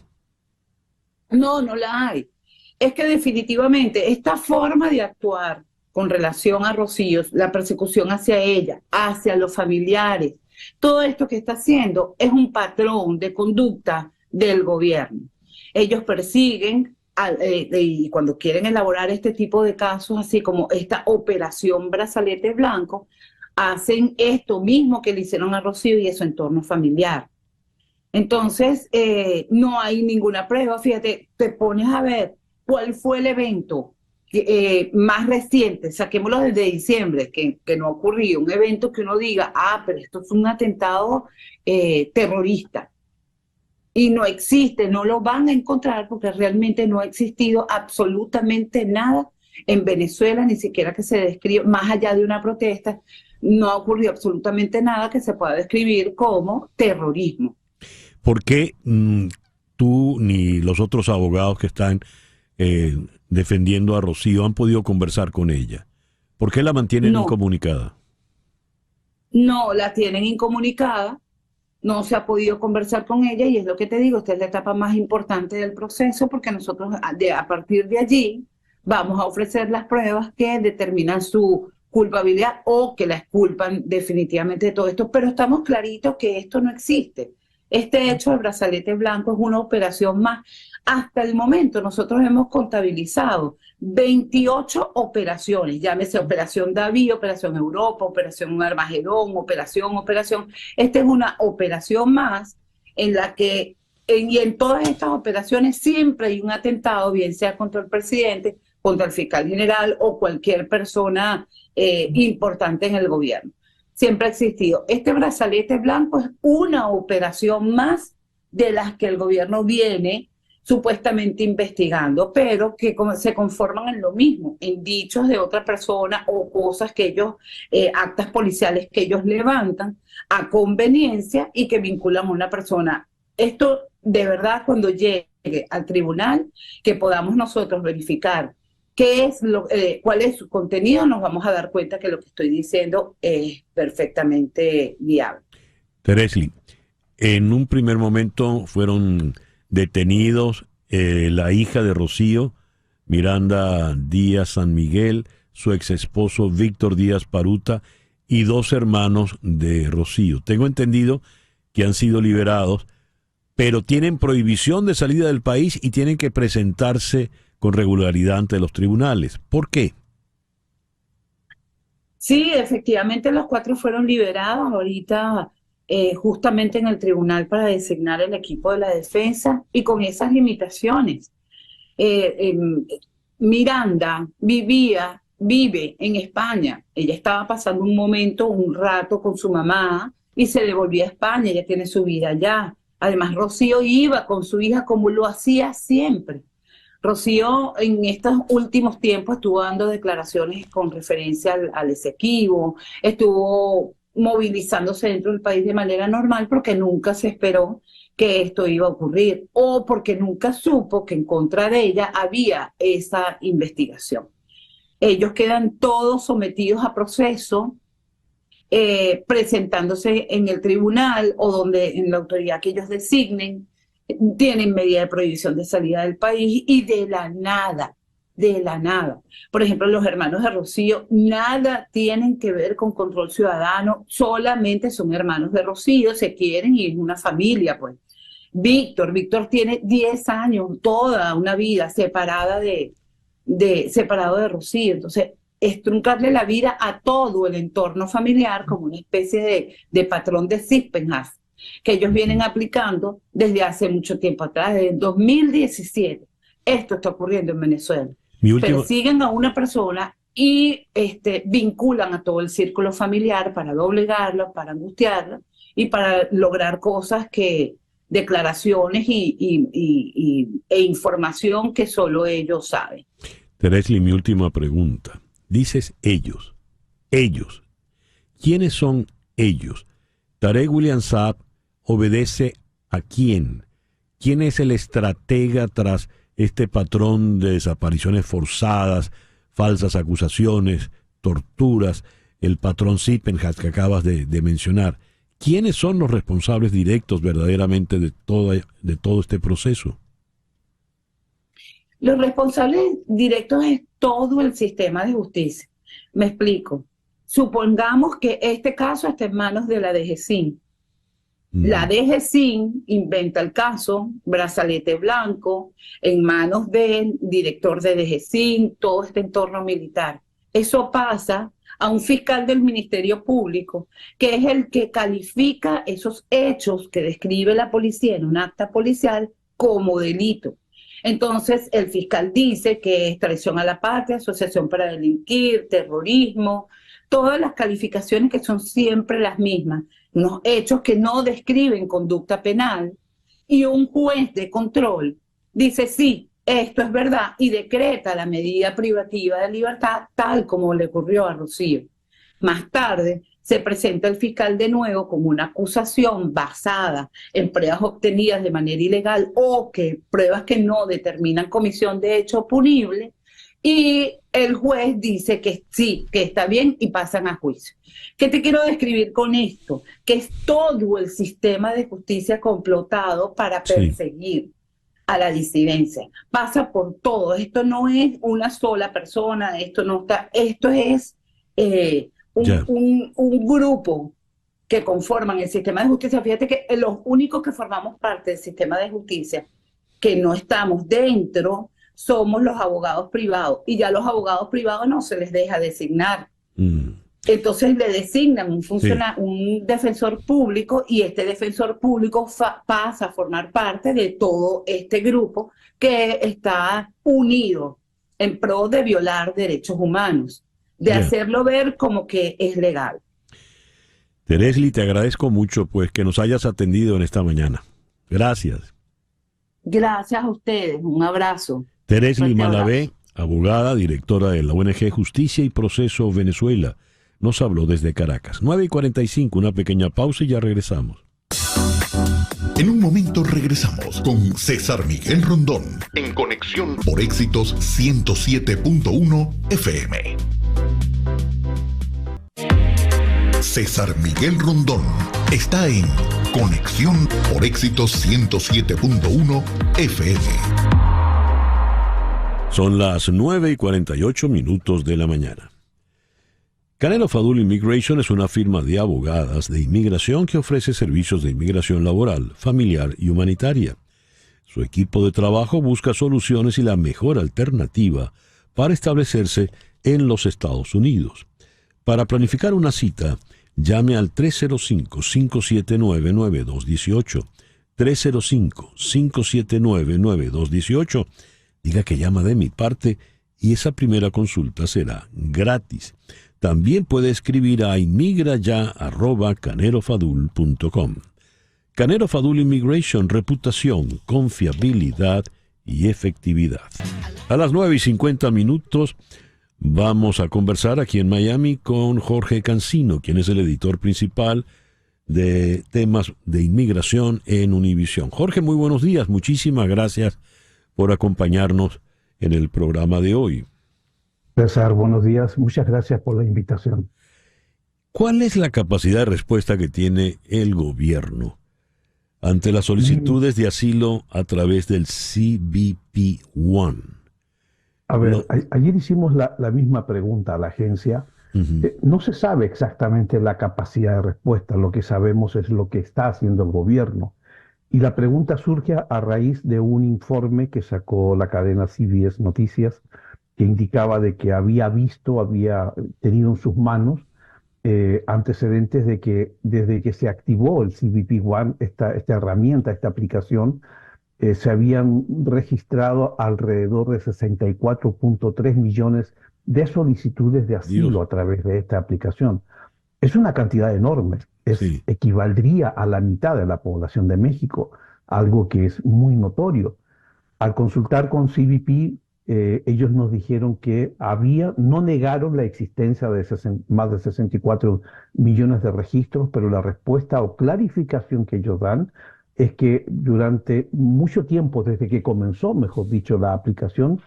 No, no la hay. Es que definitivamente esta forma de actuar con relación a Rocío, la persecución hacia ella, hacia los familiares, todo esto que está haciendo es un patrón de conducta del gobierno. Ellos persiguen y cuando quieren elaborar este tipo de casos, así como esta operación Brazalete Blanco, hacen esto mismo que le hicieron a Rocío y a su entorno familiar. Entonces, no hay ninguna prueba. Fíjate, te pones a ver cuál fue el evento más recientes, saquémoslo desde diciembre, que no ha ocurrido, un evento que uno diga, pero esto es un atentado terrorista. Y no existe, no lo van a encontrar porque realmente no ha existido absolutamente nada en Venezuela, ni siquiera que se describa, más allá de una protesta, no ha ocurrido absolutamente nada que se pueda describir como terrorismo. ¿Por qué tú ni los otros abogados que están defendiendo a Rocío han podido conversar con ella? ¿Por qué la mantienen incomunicada? No, la tienen incomunicada, no se ha podido conversar con ella y es lo que te digo, esta es la etapa más importante del proceso porque nosotros a partir de allí vamos a ofrecer las pruebas que determinan su culpabilidad o que la exculpan definitivamente de todo esto, pero estamos claritos que esto no existe. Este hecho del brazalete blanco es una operación más. Hasta el momento nosotros hemos contabilizado 28 operaciones, llámese Operación David, Operación Europa, Operación Armagedón, Operación. Esta es una operación más en la que, y en todas estas operaciones siempre hay un atentado, bien sea contra el presidente, contra el fiscal general o cualquier persona importante en el gobierno. Siempre ha existido. Este brazalete blanco es una operación más de las que el gobierno viene supuestamente investigando, pero que se conforman en lo mismo, en dichos de otra persona o cosas que ellos, actas policiales que ellos levantan a conveniencia y que vinculan a una persona. Esto de verdad cuando llegue al tribunal, que podamos nosotros verificar cuál es su contenido, nos vamos a dar cuenta que lo que estoy diciendo es perfectamente viable. Teresli, en un primer momento fueron detenidos la hija de Rocío, Miranda Díaz San Miguel, su ex esposo Víctor Díaz Paruta y 2 hermanos de Rocío. Tengo entendido que han sido liberados, pero tienen prohibición de salida del país y tienen que presentarse con regularidad ante los tribunales. ¿Por qué? Sí, efectivamente los 4 fueron liberados ahorita justamente en el tribunal para designar el equipo de la defensa y con esas limitaciones. Miranda vive en España. Ella estaba pasando un rato con su mamá y se devolvió a España. Ella tiene su vida allá. Además, Rocío iba con su hija como lo hacía siempre. Rocío en estos últimos tiempos estuvo dando declaraciones con referencia al Esequibo, estuvo movilizándose dentro del país de manera normal porque nunca se esperó que esto iba a ocurrir o porque nunca supo que en contra de ella había esa investigación. Ellos quedan todos sometidos a proceso, presentándose en el tribunal o en la autoridad que ellos designen. Tienen medida de prohibición de salida del país y de la nada. Por ejemplo, los hermanos de Rocío nada tienen que ver con control ciudadano, solamente son hermanos de Rocío, se quieren y es una familia, pues. Víctor tiene 10 años, toda una vida separado de Rocío, entonces es truncarle la vida a todo el entorno familiar como una especie de patrón de Sippenhaft que ellos vienen aplicando desde hace mucho tiempo atrás, desde 2017. Esto está ocurriendo en Venezuela. Persiguen a una persona y vinculan a todo el círculo familiar para doblegarla, para angustiarla y para lograr cosas declaraciones e información que solo ellos saben. Teresli, mi última pregunta. Dices ellos. ¿Quiénes son ellos? Tarek William Saab obedece a quién. ¿Quién es el estratega tras este patrón de desapariciones forzadas, falsas acusaciones, torturas, el patrón Sippenhaft que acabas de mencionar? ¿Quiénes son los responsables directos verdaderamente de todo este proceso? Los responsables directos es todo el sistema de justicia. Me explico. Supongamos que este caso está en manos de la DGCIN. La DGCIN inventa el caso, brazalete blanco, en manos del director de DGCIN, todo este entorno militar. Eso pasa a un fiscal del Ministerio Público, que es el que califica esos hechos que describe la policía en un acta policial como delito. Entonces, el fiscal dice que es traición a la patria, asociación para delinquir, terrorismo, todas las calificaciones que son siempre las mismas, unos hechos que no describen conducta penal, y un juez de control dice sí, esto es verdad, y decreta la medida privativa de libertad tal como le ocurrió a Rocío. Más tarde se presenta el fiscal de nuevo con una acusación basada en pruebas obtenidas de manera ilegal o que pruebas que no determinan comisión de hecho punible, y el juez dice que sí, que está bien, y pasan a juicio. ¿Qué te quiero describir con esto? Que es todo el sistema de justicia complotado para perseguir a la disidencia. Pasa por todo. Esto no es una sola persona, esto es un grupo que conforman el sistema de justicia. Fíjate que los únicos que formamos parte del sistema de justicia, que no estamos dentro, somos los abogados privados, y ya los abogados privados no se les deja designar. Entonces le designan un defensor público, y este defensor público pasa a formar parte de todo este grupo que está unido en pro de violar derechos humanos, de hacerlo ver como que es legal. Teresli, te agradezco mucho pues que nos hayas atendido en esta mañana. Gracias. Gracias a ustedes, un abrazo. Teresli Malavé, abogada, directora de la ONG Justicia y Proceso Venezuela, nos habló desde Caracas. 9:45, una pequeña pausa y ya regresamos. En un momento regresamos con César Miguel Rondón en Conexión por Éxitos 107.1 FM. César Miguel Rondón está en Conexión por Éxitos 107.1 FM. Son las 9:48 de la mañana. Canelo Fadul Immigration es una firma de abogadas de inmigración que ofrece servicios de inmigración laboral, familiar y humanitaria. Su equipo de trabajo busca soluciones y la mejor alternativa para establecerse en los Estados Unidos. Para planificar una cita, llame al 305-579-9218. 305-579-9218. Diga que llama de mi parte y esa primera consulta será gratis. También puede escribir a inmigraya@canerofadul.com. Canero Fadul Immigration, reputación, confiabilidad y efectividad. A las 9:50 vamos a conversar aquí en Miami con Jorge Cancino, quien es el editor principal de temas de inmigración en Univisión. Jorge, muy buenos días. Muchísimas gracias por acompañarnos en el programa de hoy. César, buenos días. Muchas gracias por la invitación. ¿Cuál es la capacidad de respuesta que tiene el gobierno ante las solicitudes de asilo a través del CBP-1? A ver, ayer hicimos la misma pregunta a la agencia. No se sabe exactamente la capacidad de respuesta. Lo que sabemos es lo que está haciendo el gobierno. Y la pregunta surge a raíz de un informe que sacó la cadena CBS Noticias, que indicaba de que había tenido en sus manos antecedentes de que desde que se activó el CBP-1, esta herramienta, esta aplicación, se habían registrado alrededor de 64.3 millones de solicitudes de asilo a través de esta aplicación. Es una cantidad enorme, equivaldría a la mitad de la población de México, algo que es muy notorio. Al consultar con CBP, ellos nos dijeron que no negaron la existencia de más de 64 millones de registros, pero la respuesta o clarificación que ellos dan es que durante mucho tiempo, desde que comenzó, mejor dicho, la aplicación,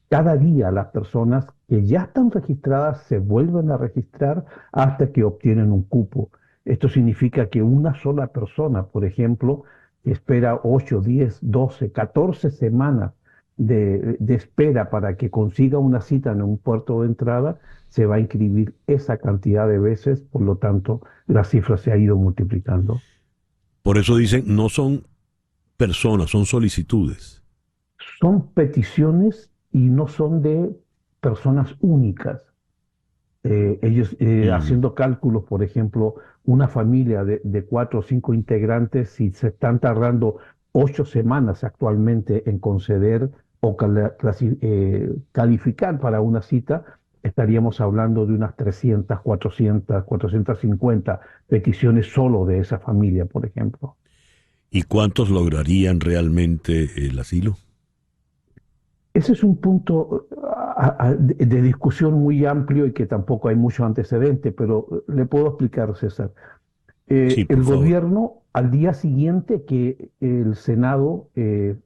cada día las personas que ya están registradas se vuelven a registrar hasta que obtienen un cupo. Esto significa que una sola persona, por ejemplo, espera 8, 10, 12, 14 semanas de espera para que consiga una cita en un puerto de entrada, se va a inscribir esa cantidad de veces, por lo tanto, la cifra se ha ido multiplicando. Por eso dicen, no son personas, son solicitudes. Son peticiones y no son de personas únicas. Ellos haciendo cálculos, por ejemplo, una familia de 4 o 5 integrantes, si se están tardando 8 semanas actualmente en conceder o calificar para una cita, estaríamos hablando de unas 300, 400, 450 peticiones solo de esa familia, por ejemplo. ¿Y cuántos lograrían realmente el asilo? Ese es un punto de discusión muy amplio y que tampoco hay mucho antecedente, pero le puedo explicar, César. Sí, por El favor. gobierno, al día siguiente que el Senado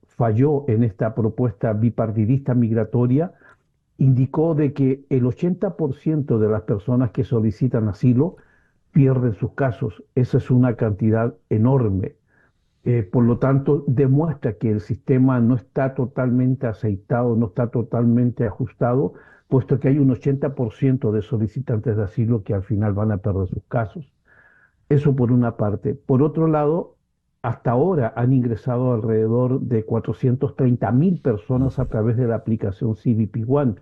falló en esta propuesta bipartidista migratoria, indicó de que el 80% de las personas que solicitan asilo pierden sus casos. Esa es una cantidad enorme. Por lo tanto, demuestra que el sistema no está totalmente aceitado, no está totalmente ajustado, puesto que hay un 80% de solicitantes de asilo que al final van a perder sus casos. Eso por una parte. Por otro lado, hasta ahora han ingresado alrededor de 430.000 personas a través de la aplicación CBP One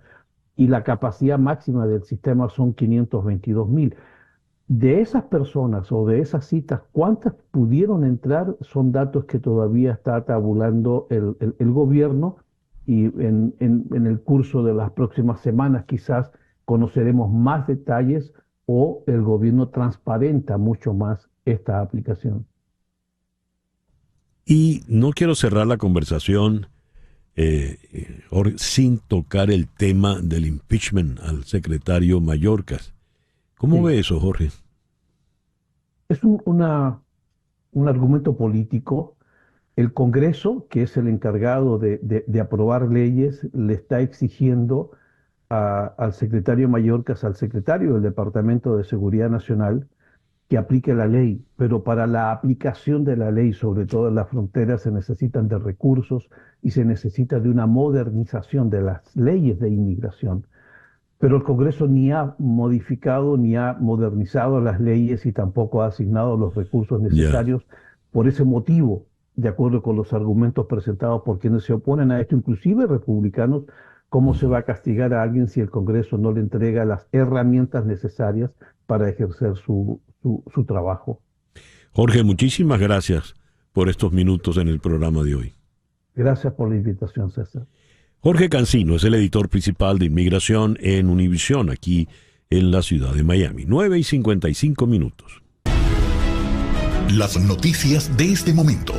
y la capacidad máxima del sistema son 522.000. De esas personas o de esas citas, ¿cuántas pudieron entrar? Son datos que todavía está tabulando el gobierno y en el curso de las próximas semanas quizás conoceremos más detalles o el gobierno transparenta mucho más esta aplicación. Y no quiero cerrar la conversación sin tocar el tema del impeachment al secretario Mayorkas. ¿Cómo Sí. ve eso, Jorge? Es un argumento político. El Congreso, que es el encargado de aprobar leyes, le está exigiendo al secretario Mayorkas, al secretario del Departamento de Seguridad Nacional, que aplique la ley. Pero para la aplicación de la ley, sobre todo en las fronteras, se necesitan de recursos y se necesita de una modernización de las leyes de inmigración. Pero el Congreso ni ha modificado ni ha modernizado las leyes y tampoco ha asignado los recursos necesarios. Por ese motivo, de acuerdo con los argumentos presentados por quienes se oponen a esto, inclusive republicanos, ¿cómo se va a castigar a alguien si el Congreso no le entrega las herramientas necesarias para ejercer su trabajo? Jorge, muchísimas gracias por estos minutos en el programa de hoy. Gracias por la invitación, César. Jorge Cancino es el editor principal de Inmigración en Univisión, aquí en la ciudad de Miami. 9:55. Las noticias de este momento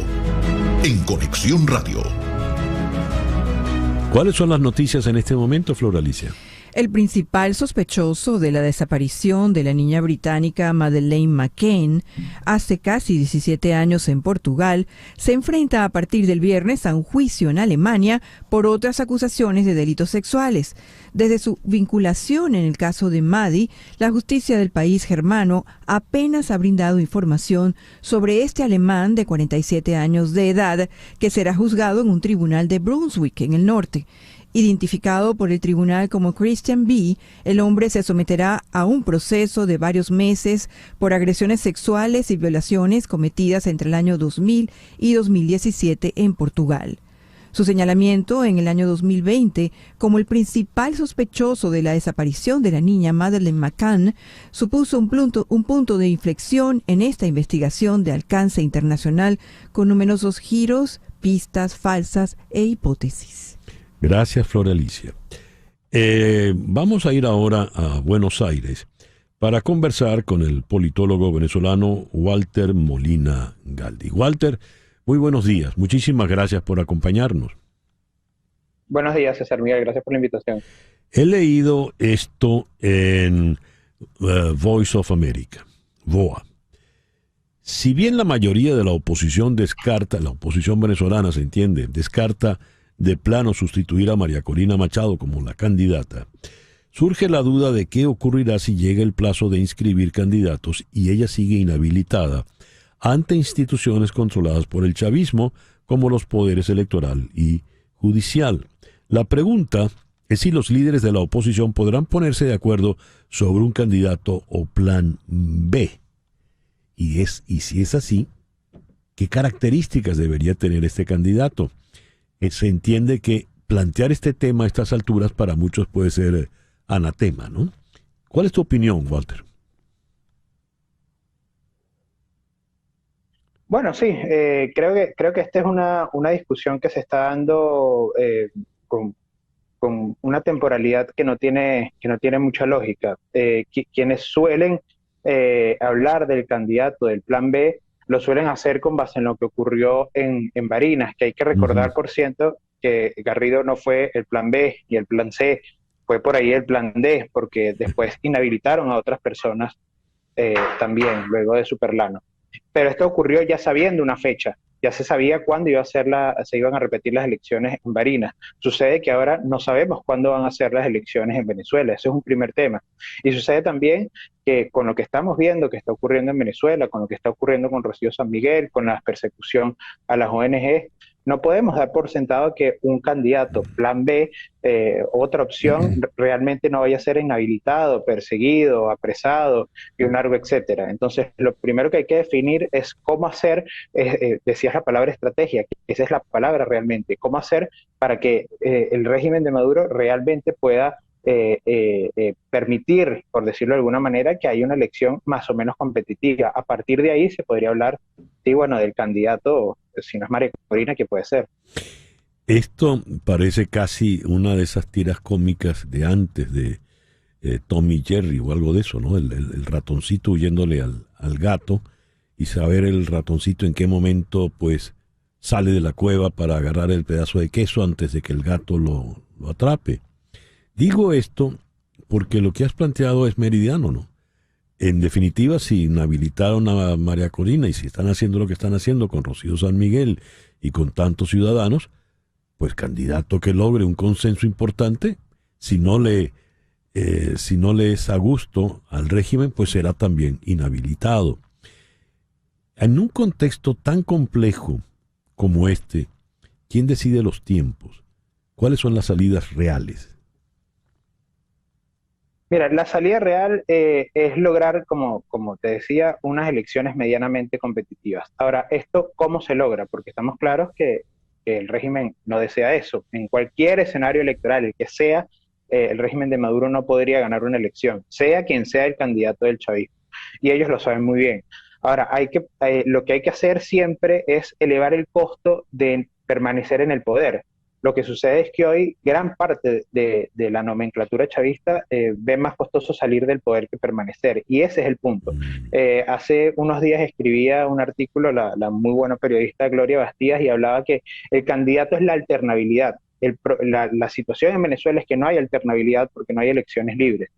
en Conexión Radio. ¿Cuáles son las noticias en este momento, Flor Alicia? El principal sospechoso de la desaparición de la niña británica Madeleine McCann hace casi 17 años en Portugal se enfrenta a partir del viernes a un juicio en Alemania por otras acusaciones de delitos sexuales. Desde su vinculación en el caso de Maddie, la justicia del país germano apenas ha brindado información sobre este alemán de 47 años de edad que será juzgado en un tribunal de Brunswick, en el norte. Identificado por el tribunal como Christian B., el hombre se someterá a un proceso de varios meses por agresiones sexuales y violaciones cometidas entre el año 2000 y 2017 en Portugal. Su señalamiento en el año 2020 como el principal sospechoso de la desaparición de la niña Madeleine McCann supuso un punto de inflexión en esta investigación de alcance internacional con numerosos giros, pistas falsas e hipótesis. Gracias, Flor Alicia. Vamos a ir ahora a Buenos Aires para conversar con el politólogo venezolano Walter Molina Galdi. Walter, muy buenos días. Muchísimas gracias por acompañarnos. Buenos días, César Miguel. Gracias por la invitación. He leído esto en Voice of America, VOA. Si bien la mayoría de la oposición la oposición venezolana, se entiende, descarta de plano sustituir a María Corina Machado como la candidata, surge la duda de qué ocurrirá si llega el plazo de inscribir candidatos y ella sigue inhabilitada ante instituciones controladas por el chavismo como los poderes electoral y judicial. La pregunta es si los líderes de la oposición podrán ponerse de acuerdo sobre un candidato o plan B. Y si es así, ¿qué características debería tener este candidato? Se entiende que plantear este tema a estas alturas para muchos puede ser anatema, ¿no? ¿Cuál es tu opinión, Walter? Bueno, sí, creo que esta es una discusión que se está dando con una temporalidad que no tiene mucha lógica. Quienes suelen hablar del candidato del plan B, lo suelen hacer con base en lo que ocurrió en Barinas, que hay que recordar, por cierto, que Garrido no fue el plan B y el plan C, fue por ahí el plan D, porque después inhabilitaron a otras personas también, luego de Superlano. Pero esto ocurrió ya sabiendo una fecha, ya se sabía cuándo se iban a repetir las elecciones en Barinas. Sucede que ahora no sabemos cuándo van a ser las elecciones en Venezuela, ese es un primer tema. Y sucede también que con lo que estamos viendo que está ocurriendo en Venezuela, con lo que está ocurriendo con Rocío San Miguel, con la persecución a las ONG, no podemos dar por sentado que un candidato plan B, otra opción, realmente no vaya a ser inhabilitado, perseguido, apresado y un largo etcétera. Entonces, lo primero que hay que definir es cómo hacer, decías la palabra estrategia, que esa es la palabra realmente, cómo hacer para que el régimen de Maduro realmente pueda permitir, por decirlo de alguna manera, que haya una elección más o menos competitiva. A partir de ahí se podría hablar, sí, bueno, del candidato, si no es María Corina, que puede ser. Esto parece casi una de esas tiras cómicas de antes de Tom y Jerry o algo de eso, ¿no? El ratoncito huyéndole al gato y saber el ratoncito en qué momento pues sale de la cueva para agarrar el pedazo de queso antes de que el gato lo atrape. Digo esto porque lo que has planteado es meridiano, ¿no? En definitiva, si inhabilitaron a María Corina y si están haciendo lo que están haciendo con Rocío San Miguel y con tantos ciudadanos, pues candidato que logre un consenso importante, si no le es a gusto al régimen, pues será también inhabilitado. En un contexto tan complejo como este, ¿quién decide los tiempos? ¿Cuáles son las salidas reales? Mira, la salida real es lograr, como te decía, unas elecciones medianamente competitivas. Ahora, ¿esto cómo se logra? Porque estamos claros que el régimen no desea eso. En cualquier escenario electoral, el que sea, el régimen de Maduro no podría ganar una elección, sea quien sea el candidato del chavismo. Y ellos lo saben muy bien. Ahora, lo que hay que hacer siempre es elevar el costo de permanecer en el poder. Lo que sucede es que hoy gran parte de la nomenclatura chavista ve más costoso salir del poder que permanecer, y ese es el punto. Hace unos días escribía un artículo la muy buena periodista Gloria Bastías y hablaba que el candidato es la alternabilidad. La situación en Venezuela es que no hay alternabilidad porque no hay elecciones libres.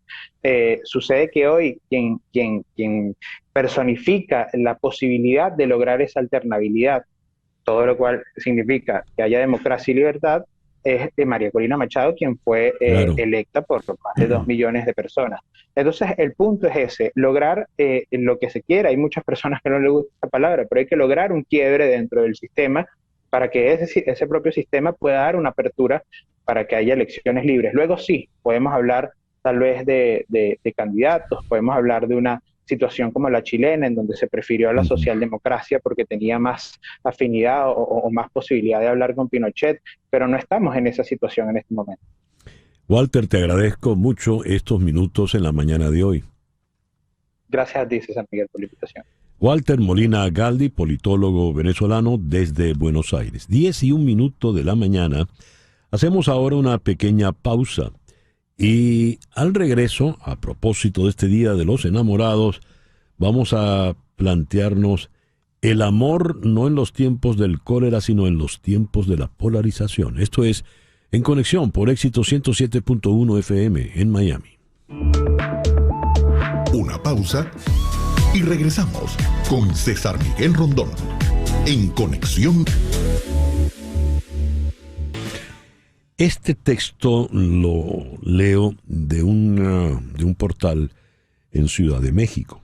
Sucede que hoy quien personifica la posibilidad de lograr esa alternabilidad, todo lo cual significa que haya democracia y libertad, es de María Corina Machado, quien fue electa por más de 2 millones de personas. Entonces, el punto es ese, lograr lo que se quiera. Hay muchas personas que no les gusta esta palabra, pero hay que lograr un quiebre dentro del sistema para que ese propio sistema pueda dar una apertura para que haya elecciones libres. Luego sí, podemos hablar tal vez de candidatos, podemos hablar de una situación como la chilena, en donde se prefirió a la socialdemocracia porque tenía más afinidad o más posibilidad de hablar con Pinochet, pero no estamos en esa situación en este momento. Walter, te agradezco mucho estos minutos en la mañana de hoy. Gracias a ti, César Miguel, por la invitación. Walter Molina Galdi, politólogo venezolano desde Buenos Aires. 10:01 de la mañana. Hacemos ahora una pequeña pausa. Y al regreso, a propósito de este Día de los Enamorados, vamos a plantearnos el amor no en los tiempos del cólera, sino en los tiempos de la polarización. Esto es En Conexión por Éxito 107.1 FM en Miami. Una pausa y regresamos con César Miguel Rondón. En Conexión. Este texto lo leo de un portal en Ciudad de México.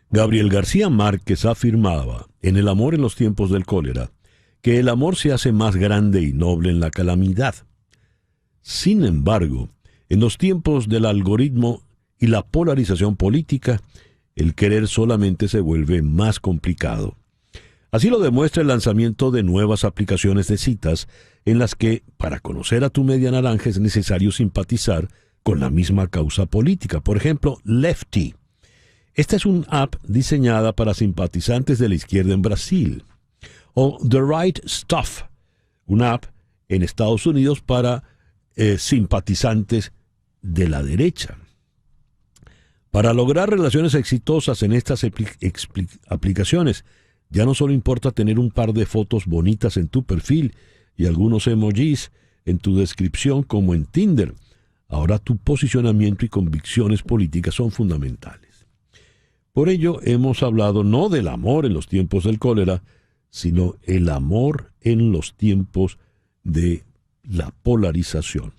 Gabriel García Márquez afirmaba, en El amor en los tiempos del cólera, que el amor se hace más grande y noble en la calamidad. Sin embargo, en los tiempos del algoritmo y la polarización política, el querer solamente se vuelve más complicado. Así lo demuestra el lanzamiento de nuevas aplicaciones de citas en las que, para conocer a tu media naranja, es necesario simpatizar con la misma causa política. Por ejemplo, Lefty. Esta es una app diseñada para simpatizantes de la izquierda en Brasil. O The Right Stuff, una app en Estados Unidos para simpatizantes de la derecha. Para lograr relaciones exitosas en estas aplicaciones, ya no solo importa tener un par de fotos bonitas en tu perfil y algunos emojis en tu descripción como en Tinder. Ahora tu posicionamiento y convicciones políticas son fundamentales. Por ello hemos hablado no del amor en los tiempos del cólera, sino el amor en los tiempos de la polarización.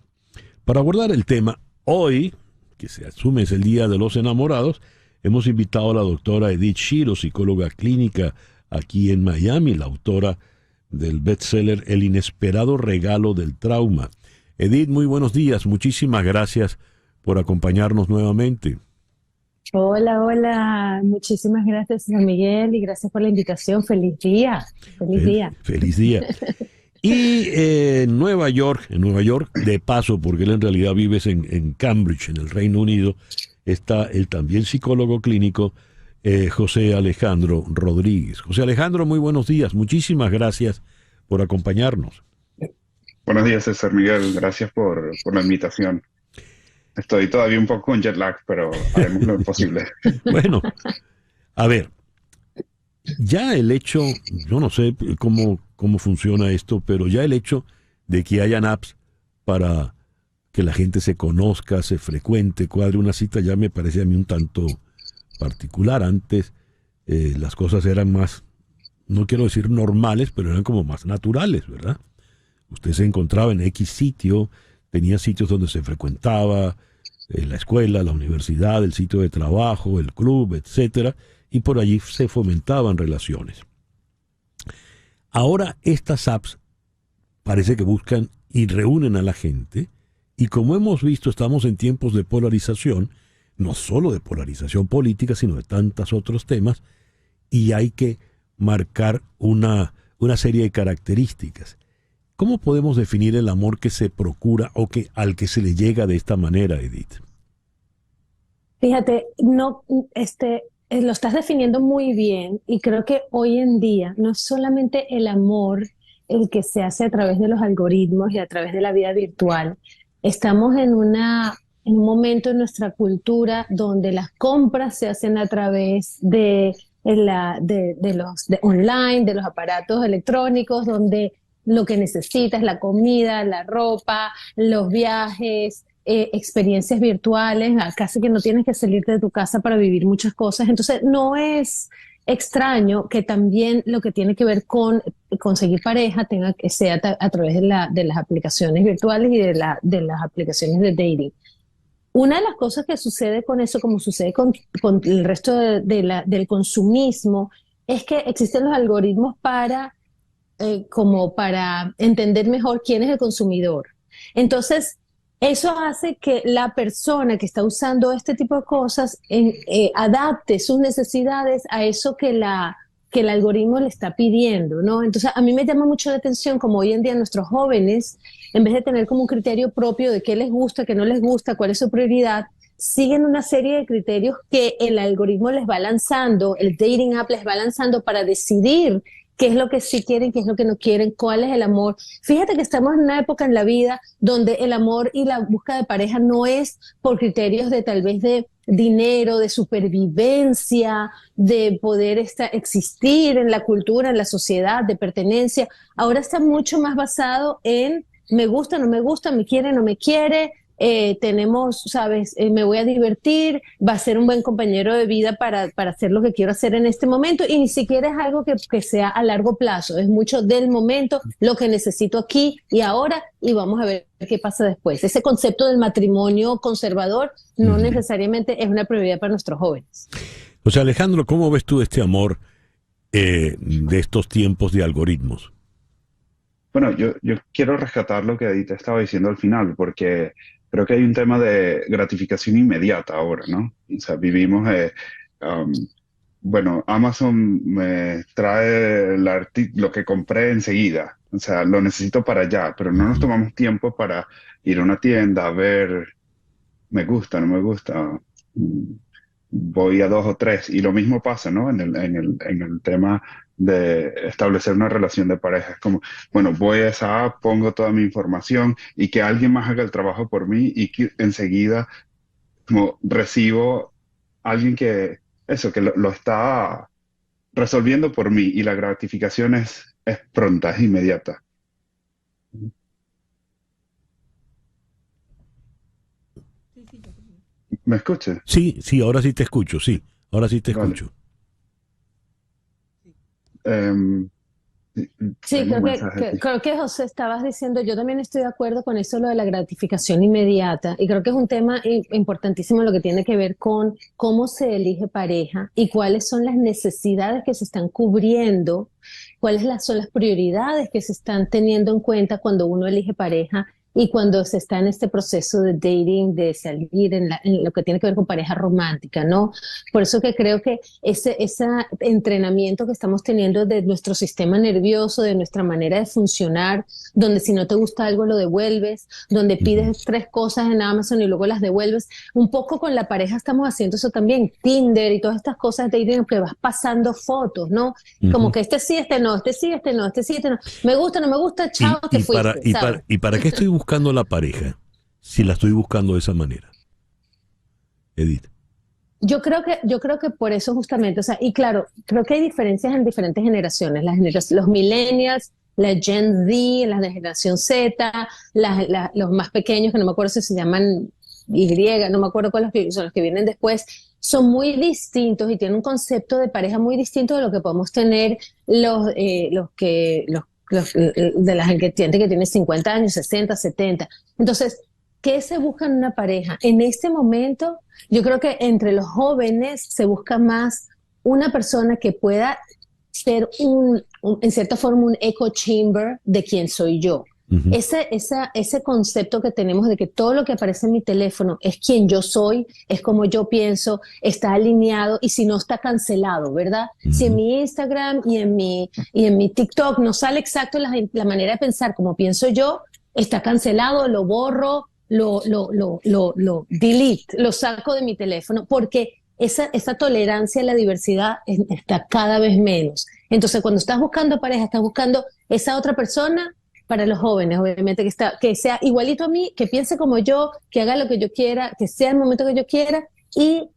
Para abordar el tema, hoy, que se asume es el Día de los Enamorados, hemos invitado a la doctora Edith Shiro, psicóloga clínica aquí en Miami, la autora del bestseller El inesperado regalo del trauma. Edith, muy buenos días. Muchísimas gracias por acompañarnos nuevamente. Hola, hola. Muchísimas gracias, San Miguel, y gracias por la invitación. Feliz día. Feliz día. Feliz día. Y en Nueva York, de paso, porque él en realidad vive en Cambridge, en el Reino Unido, está el también psicólogo clínico José Alejandro Rodríguez. José Alejandro, muy buenos días. Muchísimas gracias por acompañarnos. Buenos días, César Miguel. Gracias por la invitación. Estoy todavía un poco con jet lag, pero haremos lo posible. Bueno, a ver, ya el hecho, yo no sé cómo funciona esto, pero ya el hecho de que hayan apps para que la gente se conozca, se frecuente, cuadre una cita, ya me parece a mí un tanto particular. Antes las cosas eran más, no quiero decir normales, pero eran como más naturales, ¿verdad? Usted se encontraba en X sitio, tenía sitios donde se frecuentaba, la escuela, la universidad, el sitio de trabajo, el club, etcétera, y por allí se fomentaban relaciones. Ahora estas apps parece que buscan y reúnen a la gente, y como hemos visto, estamos en tiempos de polarización, no solo de polarización política, sino de tantos otros temas, y hay que marcar una serie de características. ¿Cómo podemos definir el amor que se procura o al que se le llega de esta manera, Edith? Fíjate, lo estás definiendo muy bien, y creo que hoy en día no es solamente el amor el que se hace a través de los algoritmos y a través de la vida virtual. Estamos en un momento en nuestra cultura donde las compras se hacen a través de online, de los aparatos electrónicos, donde lo que necesitas, la comida, la ropa, los viajes, experiencias virtuales, casi que no tienes que salir de tu casa para vivir muchas cosas. Entonces no es extraño que también lo que tiene que ver con conseguir pareja sea a través de las aplicaciones virtuales y de las aplicaciones de dating. Una de las cosas que sucede con eso, como sucede con el resto del consumismo, es que existen los algoritmos para entender mejor quién es el consumidor. Entonces, eso hace que la persona que está usando este tipo de cosas adapte sus necesidades a eso que el algoritmo le está pidiendo, ¿no? Entonces, a mí me llama mucho la atención como hoy en día nuestros jóvenes, en vez de tener como un criterio propio de qué les gusta, qué no les gusta, cuál es su prioridad, siguen una serie de criterios que el algoritmo les va lanzando, el dating app les va lanzando para decidir qué es lo que sí quieren, qué es lo que no quieren, cuál es el amor. Fíjate que estamos en una época en la vida donde el amor y la búsqueda de pareja no es por criterios de tal vez de dinero, de supervivencia, de poder existir en la cultura, en la sociedad, de pertenencia. Ahora está mucho más basado en me gusta, no me gusta, me quiere, no me quiere, tenemos, sabes, me voy a divertir, va a ser un buen compañero de vida para hacer lo que quiero hacer en este momento, y ni siquiera es algo que sea a largo plazo, es mucho del momento, lo que necesito aquí y ahora, y vamos a ver qué pasa después. Ese concepto del matrimonio conservador no necesariamente es una prioridad para nuestros jóvenes. O sea, Alejandro, ¿cómo ves tú este amor de estos tiempos de algoritmos? Bueno, yo quiero rescatar lo que Edith estaba diciendo al final, porque creo que hay un tema de gratificación inmediata ahora, ¿no? O sea, vivimos, bueno, Amazon me trae lo que compré enseguida, o sea, lo necesito para allá, pero no nos tomamos tiempo para ir a una tienda a ver, me gusta, no me gusta. voy a 2 o 3. Y lo mismo pasa, ¿no? En el tema de establecer una relación de pareja. Es como, bueno, voy a esa app, pongo toda mi información y que alguien más haga el trabajo por mí y que enseguida como recibo a alguien que lo está resolviendo por mí y la gratificación es pronta, es inmediata. ¿Me escuchas? Sí, sí, ahora sí te escucho, sí, ahora sí te Vale. escucho. Sí, Tengo un creo mensaje aquí. creo que José estabas diciendo, yo también estoy de acuerdo con eso, lo de la gratificación inmediata, y creo que es un tema importantísimo lo que tiene que ver con cómo se elige pareja y cuáles son las necesidades que se están cubriendo, son las prioridades que se están teniendo en cuenta cuando uno elige pareja y cuando se está en este proceso de dating, de salir en lo que tiene que ver con pareja romántica, ¿no? Por eso que creo que ese entrenamiento que estamos teniendo de nuestro sistema nervioso, de nuestra manera de funcionar, donde si no te gusta algo lo devuelves, donde pides 3 cosas en Amazon y luego las devuelves, un poco con la pareja estamos haciendo eso también, Tinder y todas estas cosas de dating que vas pasando fotos, ¿no? Como que este sí, este no, este sí, este no, este sí, este no, me gusta, no me gusta, chao, te fuiste, ¿sabes? ¿Y para qué estoy buscando la pareja si la estoy buscando de esa manera? Edith. Yo creo que por eso justamente, o sea, y claro, creo que hay diferencias en diferentes generaciones, los millennials, la Gen Z, la de generación Z, los más pequeños, que no me acuerdo si se llaman Y, no me acuerdo cuáles son los que vienen después, son muy distintos y tienen un concepto de pareja muy distinto de lo que podemos tener de la gente que tiene 50 años, 60, 70. Entonces, ¿qué se busca en una pareja? En este momento, yo creo que entre los jóvenes se busca más una persona que pueda ser en cierta forma un echo chamber de quién soy yo. Uh-huh. Ese concepto que tenemos de que todo lo que aparece en mi teléfono es quien yo soy, es como yo pienso, está alineado y si no está cancelado, ¿verdad? Uh-huh. Si en mi Instagram y en mi TikTok no sale exacto la manera de pensar como pienso yo, está cancelado, lo borro, lo delete, lo saco de mi teléfono, porque esa tolerancia a la diversidad está cada vez menos. Entonces, cuando estás buscando pareja, estás buscando esa otra persona. Para los jóvenes, obviamente, que sea igualito a mí, que piense como yo, que haga lo que yo quiera, que sea el momento que yo quiera, y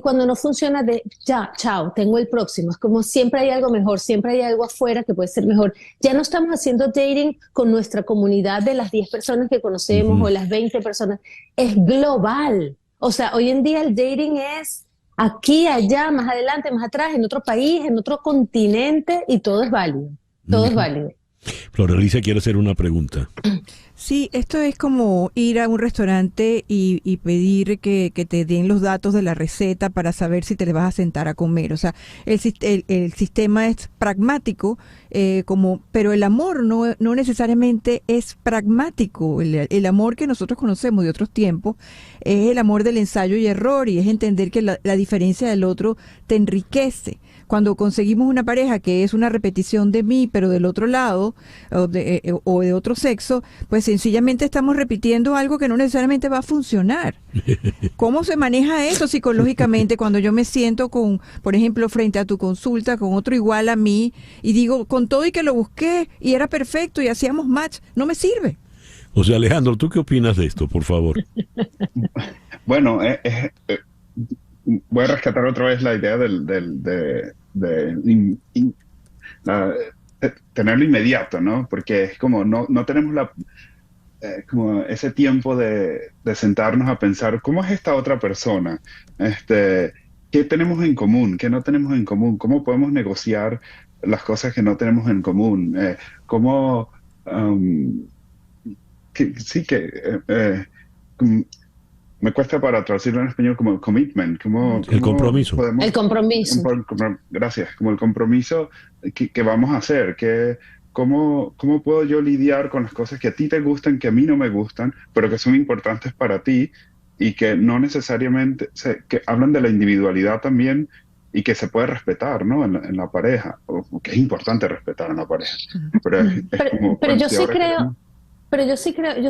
cuando no funciona, ya, chao, tengo el próximo. Es como siempre hay algo mejor, siempre hay algo afuera que puede ser mejor. Ya no estamos haciendo dating con nuestra comunidad de las 10 personas que conocemos, uh-huh, o las 20 personas. Es global. O sea, hoy en día el dating es aquí, allá, más adelante, más atrás, en otro país, en otro continente, y todo es válido. Todo es válido. Floralicia quiere hacer una pregunta. Sí, esto es como ir a un restaurante y pedir que te den los datos de la receta para saber si te le vas a sentar a comer. O sea, el sistema es pragmático, pero el amor no necesariamente es pragmático. El amor que nosotros conocemos de otros tiempos es el amor del ensayo y error, y es entender que la diferencia del otro te enriquece. Cuando conseguimos una pareja que es una repetición de mí, pero del otro lado, o de otro sexo, pues sencillamente estamos repitiendo algo que no necesariamente va a funcionar. ¿Cómo se maneja eso psicológicamente cuando yo me siento por ejemplo, frente a tu consulta con otro igual a mí y digo, con todo y que lo busqué y era perfecto y hacíamos match, no me sirve? O sea, Alejandro, ¿tú qué opinas de esto, por favor? Bueno, voy a rescatar otra vez la idea tenerlo inmediato, ¿no? Porque es como no tenemos como ese tiempo de sentarnos a pensar cómo es esta otra persona, qué tenemos en común, qué no tenemos en común, cómo podemos negociar las cosas que no tenemos en común, cómo me cuesta para traducirlo en español como commitment, el compromiso. El compromiso. Gracias, como el compromiso que vamos a hacer, cómo puedo yo lidiar con las cosas que a ti te gustan, que a mí no me gustan, pero que son importantes para ti y que no necesariamente, que hablan de la individualidad también y que se puede respetar, ¿no? En la pareja, o que es importante respetar en la pareja. Pero yo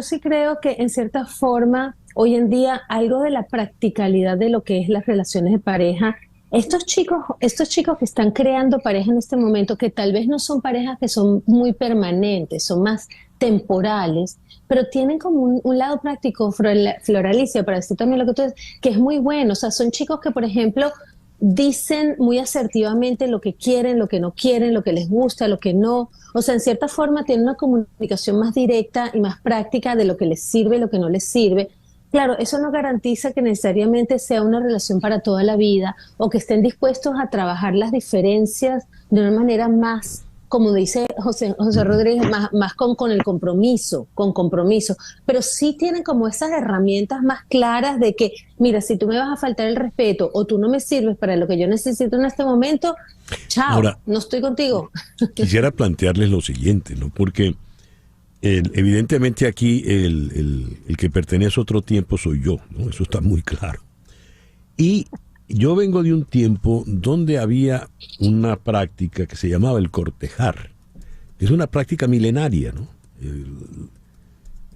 sí creo que en cierta forma hoy en día algo de la practicalidad de lo que es las relaciones de pareja. Estos chicos que están creando pareja en este momento, que tal vez no son parejas que son muy permanentes, son más temporales, pero tienen como un lado práctico, Floralicia, para decir también lo que tú dices, que es muy bueno. O sea, son chicos que, por ejemplo, dicen muy asertivamente lo que quieren, lo que no quieren, lo que les gusta, lo que no. O sea, en cierta forma tienen una comunicación más directa y más práctica de lo que les sirve y lo que no les sirve. Claro, eso no garantiza que necesariamente sea una relación para toda la vida o que estén dispuestos a trabajar las diferencias de una manera más, como dice José Rodríguez, más con el compromiso, con compromiso. Pero sí tienen como esas herramientas más claras de que, mira, si tú me vas a faltar el respeto o tú no me sirves para lo que yo necesito en este momento, chao, ahora, no estoy contigo. Quisiera plantearles lo siguiente, ¿no? Porque evidentemente aquí el que pertenece a otro tiempo soy yo, ¿no? Eso está muy claro. Y yo vengo de un tiempo donde había una práctica que se llamaba el cortejar. Es una práctica milenaria, ¿no?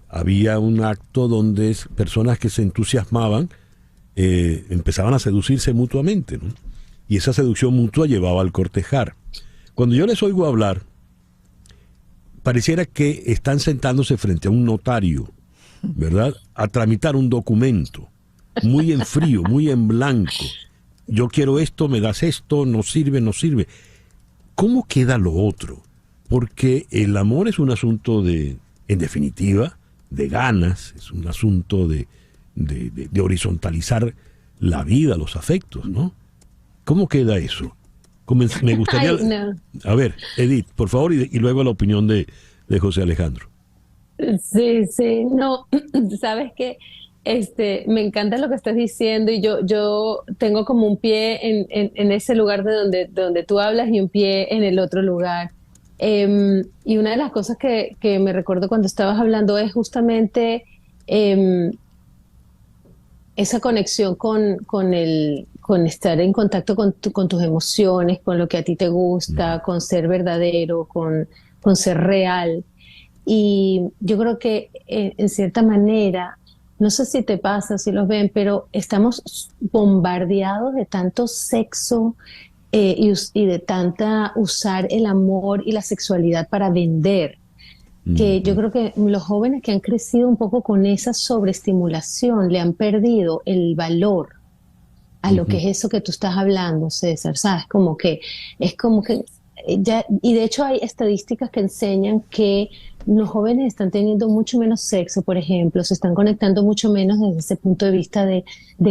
Había un acto donde personas que se entusiasmaban empezaban a seducirse mutuamente, ¿no? Y esa seducción mutua llevaba al cortejar. Cuando yo les oigo hablar, pareciera que están sentándose frente a un notario, ¿verdad? A tramitar un documento, muy en frío, muy en blanco. Yo quiero esto, me das esto, no sirve, no sirve. ¿Cómo queda lo otro? Porque el amor es un asunto en definitiva, de ganas, es un asunto de horizontalizar la vida, los afectos, ¿no? ¿Cómo queda eso? Me gustaría... Ay, no. A ver, Edith, por favor, y luego la opinión de José Alejandro. Sí, sí, no, sabes que me encanta lo que estás diciendo y yo tengo como un pie en ese lugar de donde tú hablas y un pie en el otro lugar. Y una de las cosas que me recuerdo cuando estabas hablando es justamente esa conexión con estar en contacto con tus emociones, con lo que a ti te gusta, con ser verdadero, con ser real. Y yo creo que en cierta manera, no sé si te pasa, si los ven, pero estamos bombardeados de tanto sexo y de tanta usar el amor y la sexualidad para vender, que yo creo que los jóvenes que han crecido un poco con esa sobreestimulación le han perdido el valor a lo que es eso que tú estás hablando, César, ¿sabes? Es como que ya, y de hecho hay estadísticas que enseñan que los jóvenes están teniendo mucho menos sexo, por ejemplo, se están conectando mucho menos desde ese punto de vista de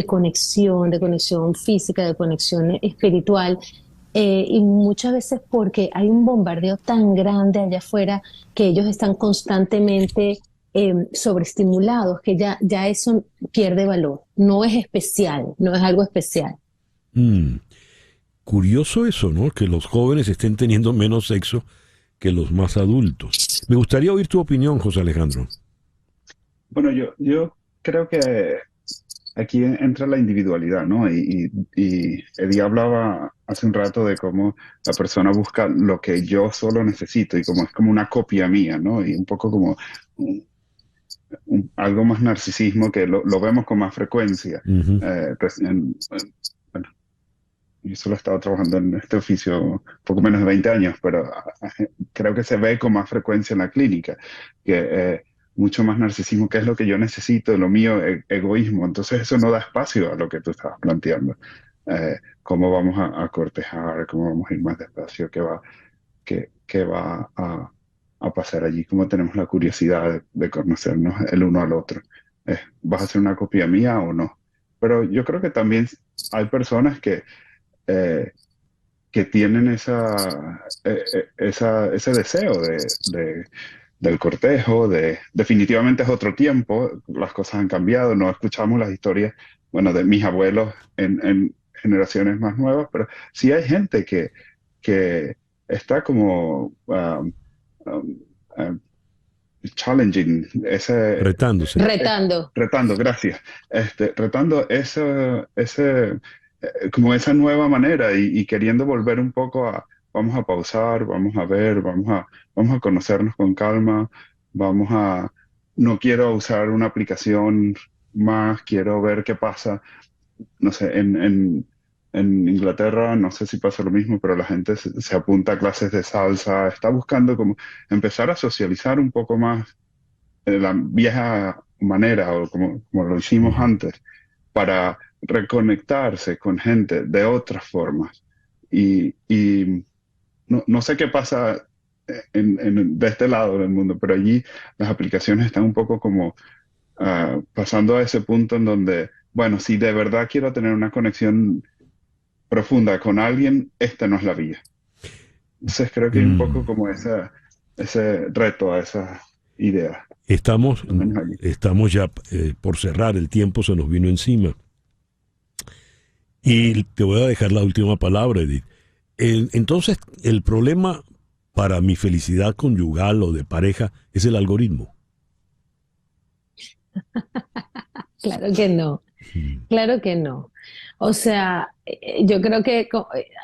conexión física, de conexión espiritual, y muchas veces porque hay un bombardeo tan grande allá afuera que ellos están constantemente sobreestimulados, que ya eso pierde valor, no es especial, no es algo especial. Curioso eso, ¿no? Que los jóvenes estén teniendo menos sexo que los más adultos. Me gustaría oír tu opinión, José Alejandro. Bueno, yo creo que aquí entra la individualidad, ¿no? Y Eddie hablaba hace un rato de cómo la persona busca lo que yo solo necesito y como es como una copia mía, ¿no? Y un poco como algo más narcisismo que lo vemos con más frecuencia. Bueno, yo solo he estado trabajando en este oficio poco menos de 20 años, pero creo que se ve con más frecuencia en la clínica, que mucho más narcisismo, que es lo que yo necesito, lo mío, egoísmo. Entonces eso no da espacio a lo que tú estabas planteando. Cómo vamos a cortejar, cómo vamos a ir más despacio, qué va a pasar allí, cómo tenemos la curiosidad de conocernos el uno al otro. ¿Vas a ser una copia mía o no? Pero yo creo que también hay personas que tienen ese deseo del cortejo, definitivamente es otro tiempo, las cosas han cambiado, no escuchamos las historias, bueno, de mis abuelos en generaciones más nuevas, pero sí hay gente que está como challenging, retándose. Retando, gracias. Retando como esa nueva manera y queriendo volver un poco vamos a pausar, vamos a ver, vamos a conocernos con calma, no quiero usar una aplicación más, quiero ver qué pasa. No sé, en Inglaterra no sé si pasa lo mismo, pero la gente se apunta a clases de salsa, está buscando como empezar a socializar un poco más de la vieja manera o como lo hicimos antes, para reconectarse con gente de otras formas. Y no sé qué pasa de este lado del mundo, pero allí las aplicaciones están un poco como pasando a ese punto en donde, bueno, si de verdad quiero tener una conexión profunda con alguien, esta no es la vía. Entonces creo que hay un poco como ese reto a esa idea. Estamos ya por cerrar, el tiempo se nos vino encima. Y te voy a dejar la última palabra, Edith. Entonces, el problema para mi felicidad conyugal o de pareja es el algoritmo. Claro que no, claro que no. O sea, yo creo que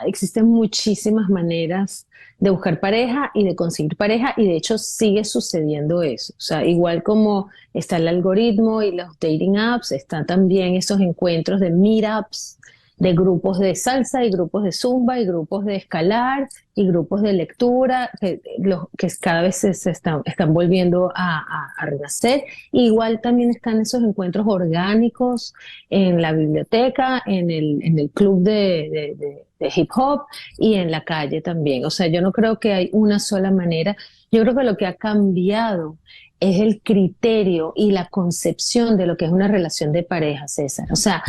existen muchísimas maneras de buscar pareja y de conseguir pareja, y de hecho sigue sucediendo eso. O sea, igual como está el algoritmo y los dating apps, están también esos encuentros de meetups, de grupos de salsa y grupos de zumba y grupos de escalar y grupos de lectura que cada vez se están volviendo a renacer. Igual también están esos encuentros orgánicos en la biblioteca, en el club de hip hop y en la calle también. O sea, yo no creo que hay una sola manera. Yo creo que lo que ha cambiado es el criterio y la concepción de lo que es una relación de pareja, César. O sea,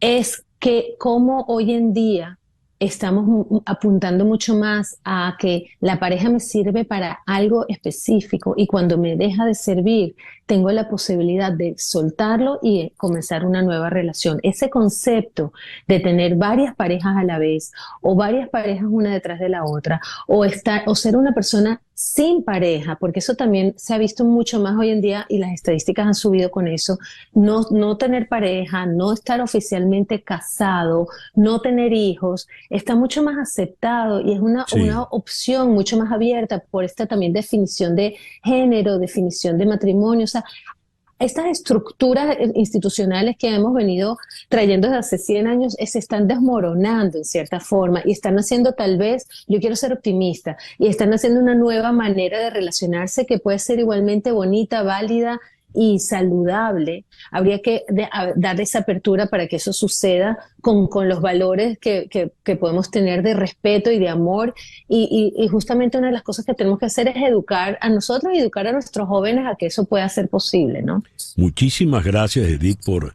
es que como hoy en día estamos apuntando mucho más a que la pareja me sirve para algo específico, y cuando me deja de servir, tengo la posibilidad de soltarlo y comenzar una nueva relación. Ese concepto de tener varias parejas a la vez, o varias parejas una detrás de la otra, o ser una persona sin pareja, porque eso también se ha visto mucho más hoy en día y las estadísticas han subido con eso. No tener pareja, no estar oficialmente casado, no tener hijos, está mucho más aceptado y es una opción mucho más abierta por esta también definición de género, definición de matrimonio. O sea, estas estructuras institucionales que hemos venido trayendo desde hace 100 años se están desmoronando en cierta forma, y están haciendo, tal vez, yo quiero ser optimista, y están haciendo una nueva manera de relacionarse que puede ser igualmente bonita, válida y saludable. Habría que dar esa apertura para que eso suceda con los valores que podemos tener de respeto y de amor, y justamente una de las cosas que tenemos que hacer es educar a nosotros y educar a nuestros jóvenes a que eso pueda ser posible, ¿no? Muchísimas gracias, Edith, por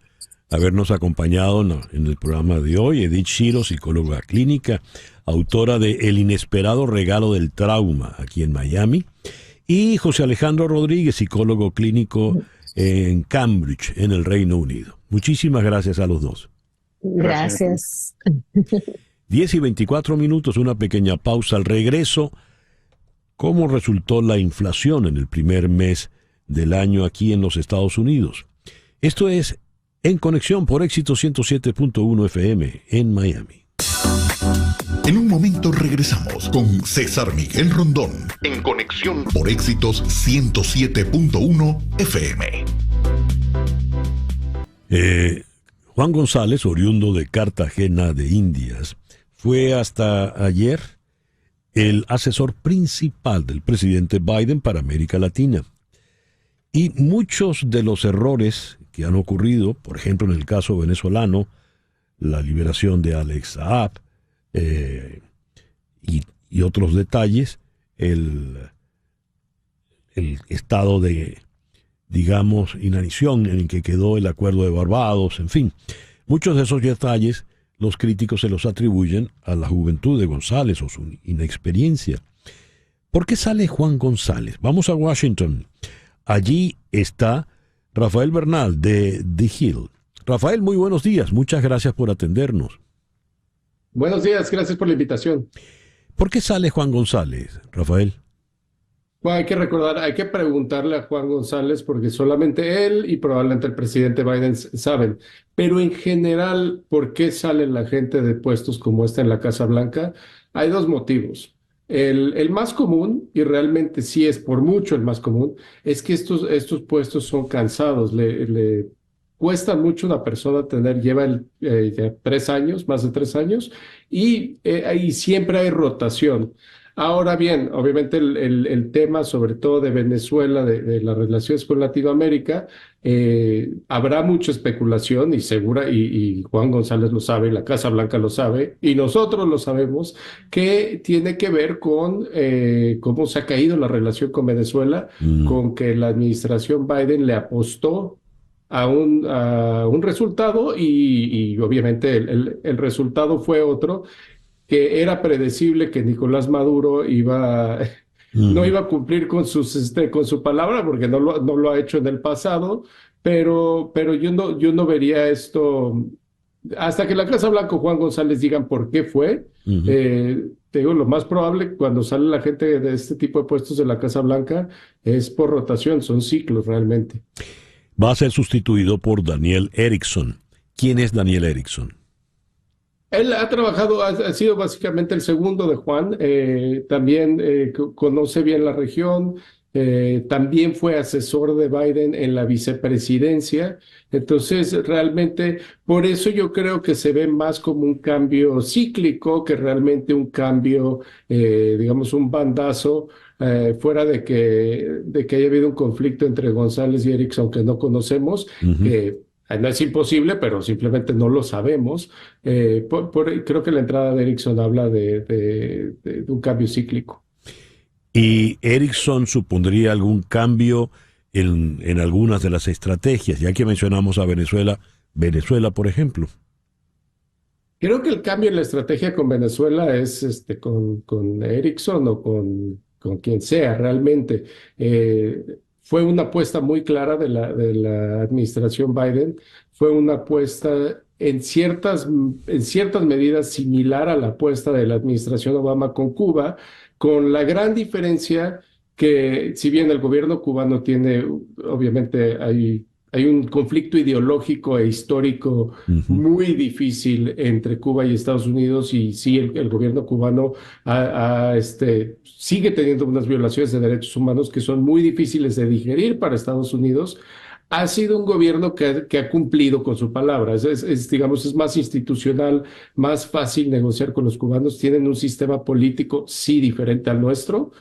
habernos acompañado en el programa de hoy. Edith Shiro, psicóloga clínica, autora de El inesperado regalo del trauma, aquí en Miami. Y José Alejandro Rodríguez, psicólogo clínico en Cambridge, en el Reino Unido. Muchísimas gracias a los dos. Gracias. 10:24, una pequeña pausa. Al regreso, ¿cómo resultó la inflación en el primer mes del año aquí en los Estados Unidos? Esto es En Conexión por Éxito 107.1 FM en Miami. En un momento regresamos con César Miguel Rondón en Conexión por Éxitos 107.1 FM. Juan González, oriundo de Cartagena de Indias, fue hasta ayer el asesor principal del presidente Biden para América Latina. Y muchos de los errores que han ocurrido, por ejemplo en el caso venezolano, la liberación de Alex Saab, y otros detalles, el estado de, digamos, inanición en el que quedó el acuerdo de Barbados, en fin, muchos de esos detalles los críticos se los atribuyen a la juventud de González o su inexperiencia. ¿Por qué sale Juan González? Vamos a Washington. Allí está Rafael Bernal de The Hill. Rafael, muy buenos días. Muchas gracias por atendernos. Buenos días, gracias por la invitación. ¿Por qué sale Juan González, Rafael? Bueno, hay que preguntarle a Juan González, porque solamente él y probablemente el presidente Biden saben. Pero en general, ¿por qué sale la gente de puestos como este en la Casa Blanca? Hay dos motivos. El más común, y realmente sí es por mucho el más común, es que estos puestos son cansados. cuesta mucho una persona lleva ya 3 años, más de 3 años, y ahí siempre hay rotación. Ahora bien, obviamente el tema, sobre todo de Venezuela, de las relaciones con Latinoamérica, habrá mucha especulación y Juan González lo sabe, la Casa Blanca lo sabe, y nosotros lo sabemos, que tiene que ver con cómo se ha caído la relación con Venezuela, con que la administración Biden le apostó a un resultado y obviamente el resultado fue otro, que era predecible que Nicolás Maduro no iba a cumplir con su palabra, porque no lo ha hecho en el pasado, pero yo no vería esto hasta que la Casa Blanca o Juan González digan por qué fue. Te digo, lo más probable cuando sale la gente de este tipo de puestos de la Casa Blanca es por rotación, son ciclos realmente. Va a ser sustituido por Daniel Erickson. ¿Quién es Daniel Erickson? Él ha trabajado, ha sido básicamente el segundo de Juan, también conoce bien la región, también fue asesor de Biden en la vicepresidencia, entonces realmente por eso yo creo que se ve más como un cambio cíclico que realmente un cambio, digamos, un bandazo, fuera de que haya habido un conflicto entre González y Erickson que no conocemos, no es imposible, pero simplemente no lo sabemos. Creo que la entrada de Erickson habla de un cambio cíclico. ¿Y Erickson supondría algún cambio en algunas de las estrategias? Ya que mencionamos a Venezuela, por ejemplo. Creo que el cambio en la estrategia con Venezuela es con Erickson o con quien sea realmente. Fue una apuesta muy clara de la administración Biden, fue una apuesta en ciertas medidas similar a la apuesta de la administración Obama con Cuba, con la gran diferencia que si bien el gobierno cubano tiene, obviamente hay un conflicto ideológico e histórico muy difícil entre Cuba y Estados Unidos, y sí, el gobierno cubano sigue teniendo unas violaciones de derechos humanos que son muy difíciles de digerir para Estados Unidos. Ha sido un gobierno que ha cumplido con su palabra, digamos, es más institucional, más fácil negociar con los cubanos, tienen un sistema político, sí, diferente al nuestro.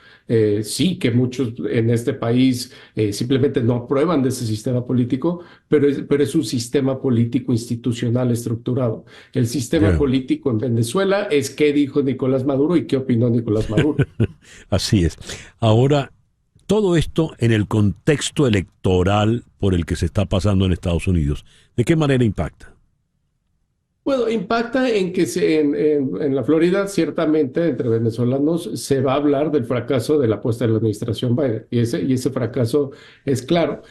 Sí, que muchos en este país simplemente no aprueban de ese sistema político, pero es un sistema político institucional estructurado. El sistema político en Venezuela es qué dijo Nicolás Maduro y qué opinó Nicolás Maduro. Así es. Ahora, todo esto en el contexto electoral por el que se está pasando en Estados Unidos, ¿de qué manera impacta? Bueno, impacta en que en la Florida, ciertamente, entre venezolanos, se va a hablar del fracaso de la apuesta de la administración Biden, y ese fracaso es claro.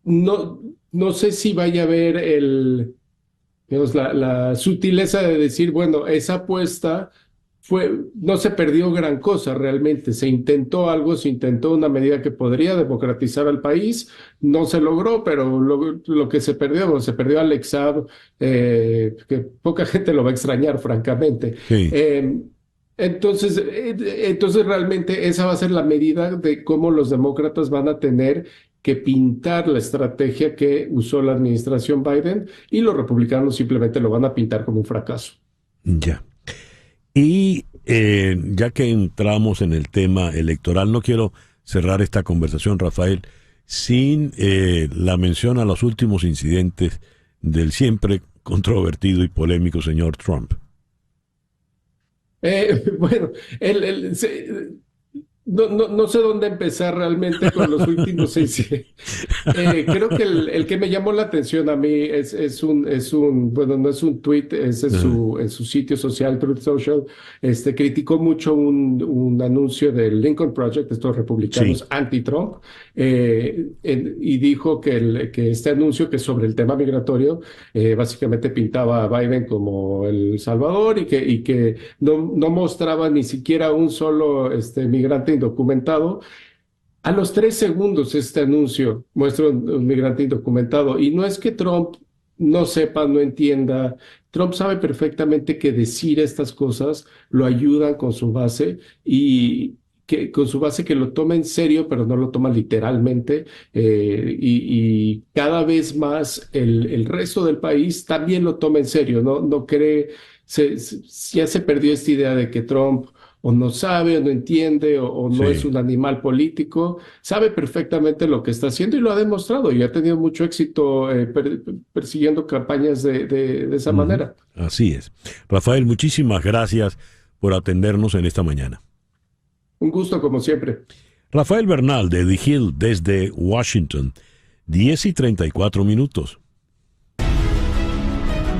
No sé si vaya a haber digamos, la sutileza de decir, bueno, esa apuesta no se perdió gran cosa realmente, se intentó una medida que podría democratizar al país, no se logró, pero lo que se perdió Alex Saab, que poca gente lo va a extrañar, francamente. Sí. Entonces realmente esa va a ser la medida de cómo los demócratas van a tener que pintar la estrategia que usó la administración Biden, y los republicanos simplemente lo van a pintar como un fracaso. Ya. Y ya que entramos en el tema electoral, no quiero cerrar esta conversación, Rafael, sin la mención a los últimos incidentes del siempre controvertido y polémico señor Trump. Bueno, no sé dónde empezar realmente con los últimos seis. Creo que el que me llamó la atención a mí bueno, no es un tweet, es en su sitio social, Truth Social, criticó mucho un anuncio del Lincoln Project, estos republicanos anti-Trump, y dijo que este anuncio, que es sobre el tema migratorio, básicamente pintaba a Biden como el salvador, y que no mostraba ni siquiera un solo migrante indocumentado. A los 3 segundos este anuncio muestra un migrante indocumentado, y no es que Trump no sepa, no entienda. Trump sabe perfectamente que decir estas cosas lo ayudan con su base, y que con su base que lo toma en serio, pero no lo toma literalmente, y cada vez más el resto del país también lo toma en serio, no cree, ya se perdió esta idea de que Trump o no sabe o no entiende o no es un animal político, sabe perfectamente lo que está haciendo y lo ha demostrado y ha tenido mucho éxito persiguiendo campañas de esa manera. Así es. Rafael, muchísimas gracias por atendernos en esta mañana. Un gusto como siempre. Rafael Bernal de The Hill desde Washington, 10:34.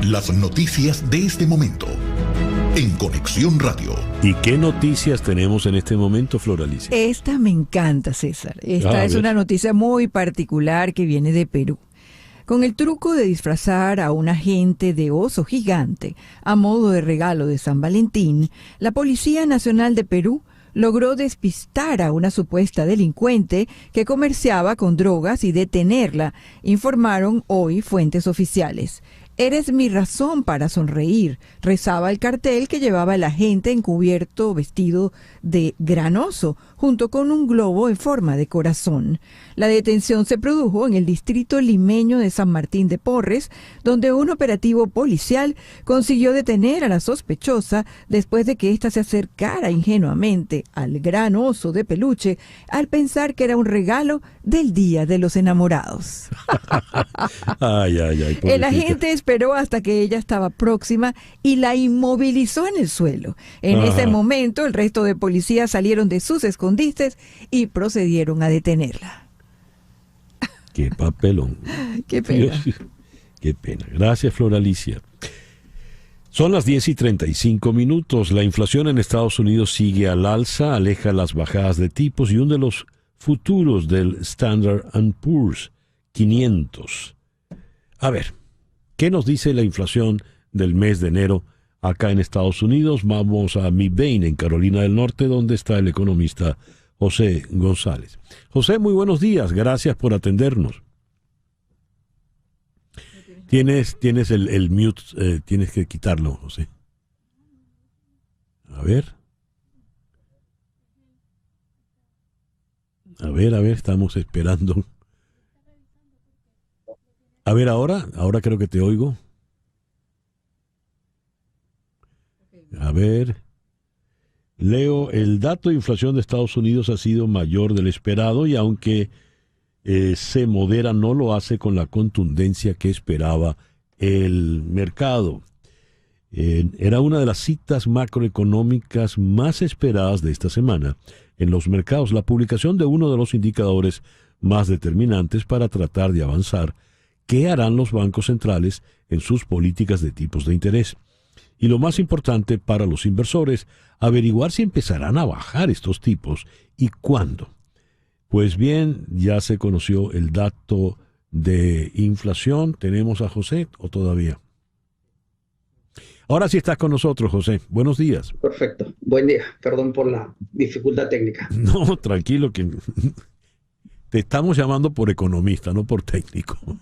Las noticias de este momento en Conexión Radio. ¿Y qué noticias tenemos en este momento, Floralicia? Esta me encanta, César. Esta es una noticia muy particular que viene de Perú. Con el truco de disfrazar a un agente de oso gigante a modo de regalo de San Valentín, la Policía Nacional de Perú logró despistar a una supuesta delincuente que comerciaba con drogas y detenerla, informaron hoy fuentes oficiales. «Eres mi razón para sonreír», rezaba el cartel que llevaba el agente encubierto vestido de gran oso, junto con un globo en forma de corazón. La detención se produjo en el distrito limeño de San Martín de Porres, donde un operativo policial consiguió detener a la sospechosa después de que ésta se acercara ingenuamente al gran oso de peluche al pensar que era un regalo del Día de los Enamorados. Ay, el agente esperó hasta que ella estaba próxima y la inmovilizó en el suelo. En ese momento, el resto de policías salieron de sus escondites y procedieron a detenerla. ¡Qué papelón! ¡Qué pena! ¡Qué pena! Gracias, Floralicia. Son las 10:35. La inflación en Estados Unidos sigue al alza, aleja las bajadas de tipos y hunde los futuros del Standard & Poor's 500. A ver, ¿qué nos dice la inflación del mes de enero acá en Estados Unidos? Vamos a Mid-Bain, en Carolina del Norte, donde está el economista José González. José, muy buenos días. Gracias por atendernos. Tienes el mute, tienes que quitarlo, José. A ver, estamos esperando. A ver, ahora creo que te oigo. A ver, Leo, el dato de inflación de Estados Unidos ha sido mayor del esperado y aunque se modera, no lo hace con la contundencia que esperaba el mercado. Era una de las citas macroeconómicas más esperadas de esta semana en los mercados, la publicación de uno de los indicadores más determinantes para tratar de avanzar qué harán los bancos centrales en sus políticas de tipos de interés. Y lo más importante para los inversores, averiguar si empezarán a bajar estos tipos y cuándo. Pues bien, ya se conoció el dato de inflación. ¿Tenemos a José o todavía? Ahora sí estás con nosotros, José. Buenos días. Perfecto. Buen día. Perdón por la dificultad técnica. No, tranquilo, que te estamos llamando por economista, no por técnico. Un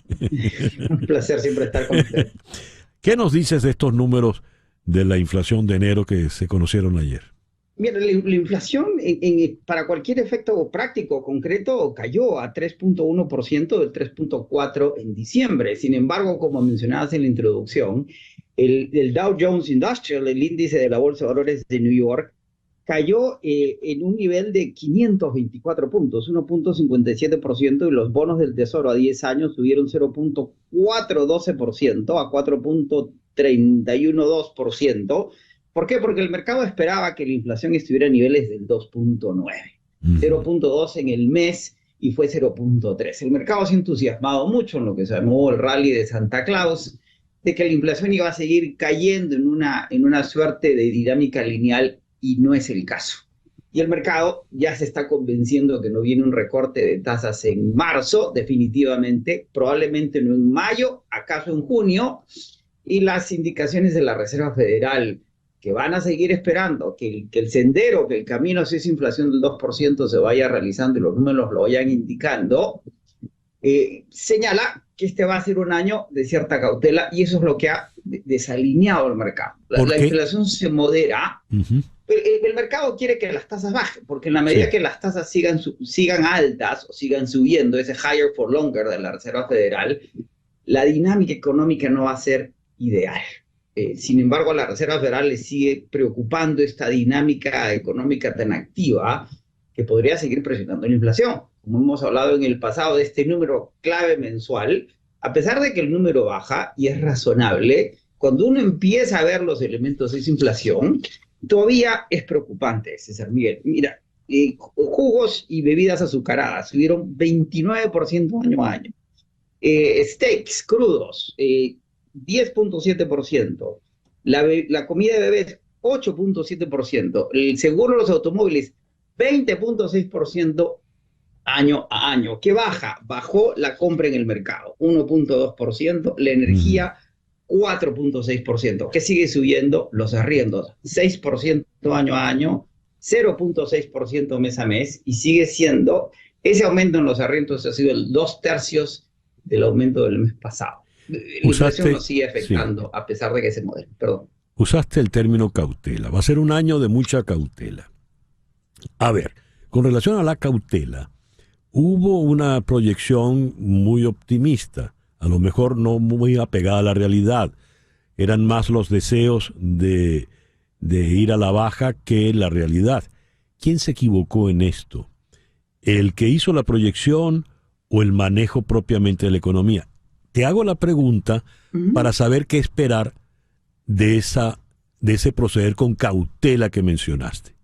placer siempre estar con usted. ¿Qué nos dices de estos números de la inflación de enero que se conocieron ayer? Mira, la inflación para cualquier efecto práctico o concreto cayó a 3.1% del 3.4% en diciembre. Sin embargo, como mencionabas en la introducción, el Dow Jones Industrial, el índice de la Bolsa de Valores de New York, cayó en un nivel de 524 puntos, 1.57%, y los bonos del Tesoro a 10 años subieron 0.412% a 4.312%. ¿Por qué? Porque el mercado esperaba que la inflación estuviera a niveles del 2.9, 0.2 en el mes y fue 0.3. El mercado se ha entusiasmado mucho en lo que se llamó el rally de Santa Claus, de que la inflación iba a seguir cayendo en una suerte de dinámica lineal, y no es el caso. Y el mercado ya se está convenciendo que no viene un recorte de tasas en marzo, definitivamente, probablemente no en mayo, acaso en junio, y las indicaciones de la Reserva Federal, que van a seguir esperando que el sendero, que el camino hacia esa inflación del 2% se vaya realizando y los números lo vayan indicando, señala que este va a ser un año de cierta cautela, y eso es lo que ha desalineado el mercado. La inflación se modera el mercado quiere que las tasas bajen, porque en la medida que las tasas sigan altas o sigan subiendo, ese higher for longer de la Reserva Federal, la dinámica económica no va a ser ideal. Sin embargo, a la Reserva Federal le sigue preocupando esta dinámica económica tan activa que podría seguir presionando la inflación. Como hemos hablado en el pasado de este número clave mensual, a pesar de que el número baja y es razonable, cuando uno empieza a ver los elementos de esa inflación, todavía es preocupante, César Miguel. Mira, jugos y bebidas azucaradas subieron 29% año a año. Steaks crudos, 10.7%. La comida de bebés, 8.7%. El seguro de los automóviles, 20.6% año a año. ¿Qué baja? Bajó la compra en el mercado, 1.2%. La energía, 4.6%. ¿Qué sigue subiendo? Los arriendos, 6% año a año, 0.6% mes a mes, y sigue siendo, ese aumento en los arriendos ha sido el 2/3 del aumento del mes pasado. La inflación nos sigue afectando, a pesar de que se modele. Perdón. Usaste el término cautela. Va a ser un año de mucha cautela. A ver, con relación a la cautela, hubo una proyección muy optimista, a lo mejor no muy apegada a la realidad. Eran más los deseos de ir a la baja que la realidad. ¿Quién se equivocó en esto? ¿El que hizo la proyección o el manejo propiamente de la economía? Te hago la pregunta para saber qué esperar de ese proceder con cautela que mencionaste.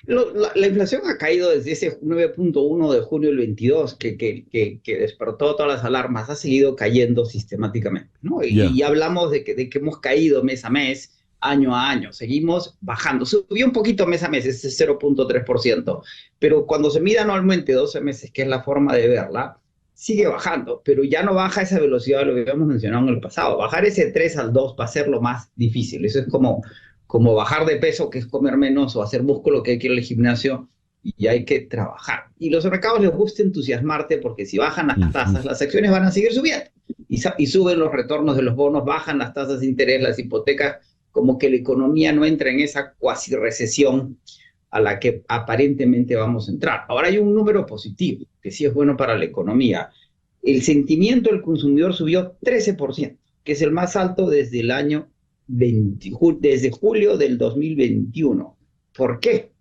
La inflación ha caído desde ese 9.1 de junio del 22, que despertó todas las alarmas, ha seguido cayendo sistemáticamente, ¿no? Y hablamos de que hemos caído mes a mes, año a año, seguimos bajando. Subió un poquito mes a mes, ese 0.3%, pero cuando se mide anualmente 12 meses, que es la forma de verla, sigue bajando, pero ya no baja a esa velocidad de lo que habíamos mencionado en el pasado. Bajar ese 3 al 2 va a ser lo más difícil. Eso es como bajar de peso, que es comer menos, o hacer músculo, que hay que ir al gimnasio, y hay que trabajar. Y los mercados les gusta entusiasmarte, porque si bajan las tasas, las acciones van a seguir subiendo. Y suben los retornos de los bonos, bajan las tasas de interés, las hipotecas, como que la economía no entra en esa cuasi recesión a la que aparentemente vamos a entrar. Ahora hay un número positivo, que sí es bueno para la economía. El sentimiento del consumidor subió 13%, que es el más alto desde el año desde julio del 2021. ¿Por qué?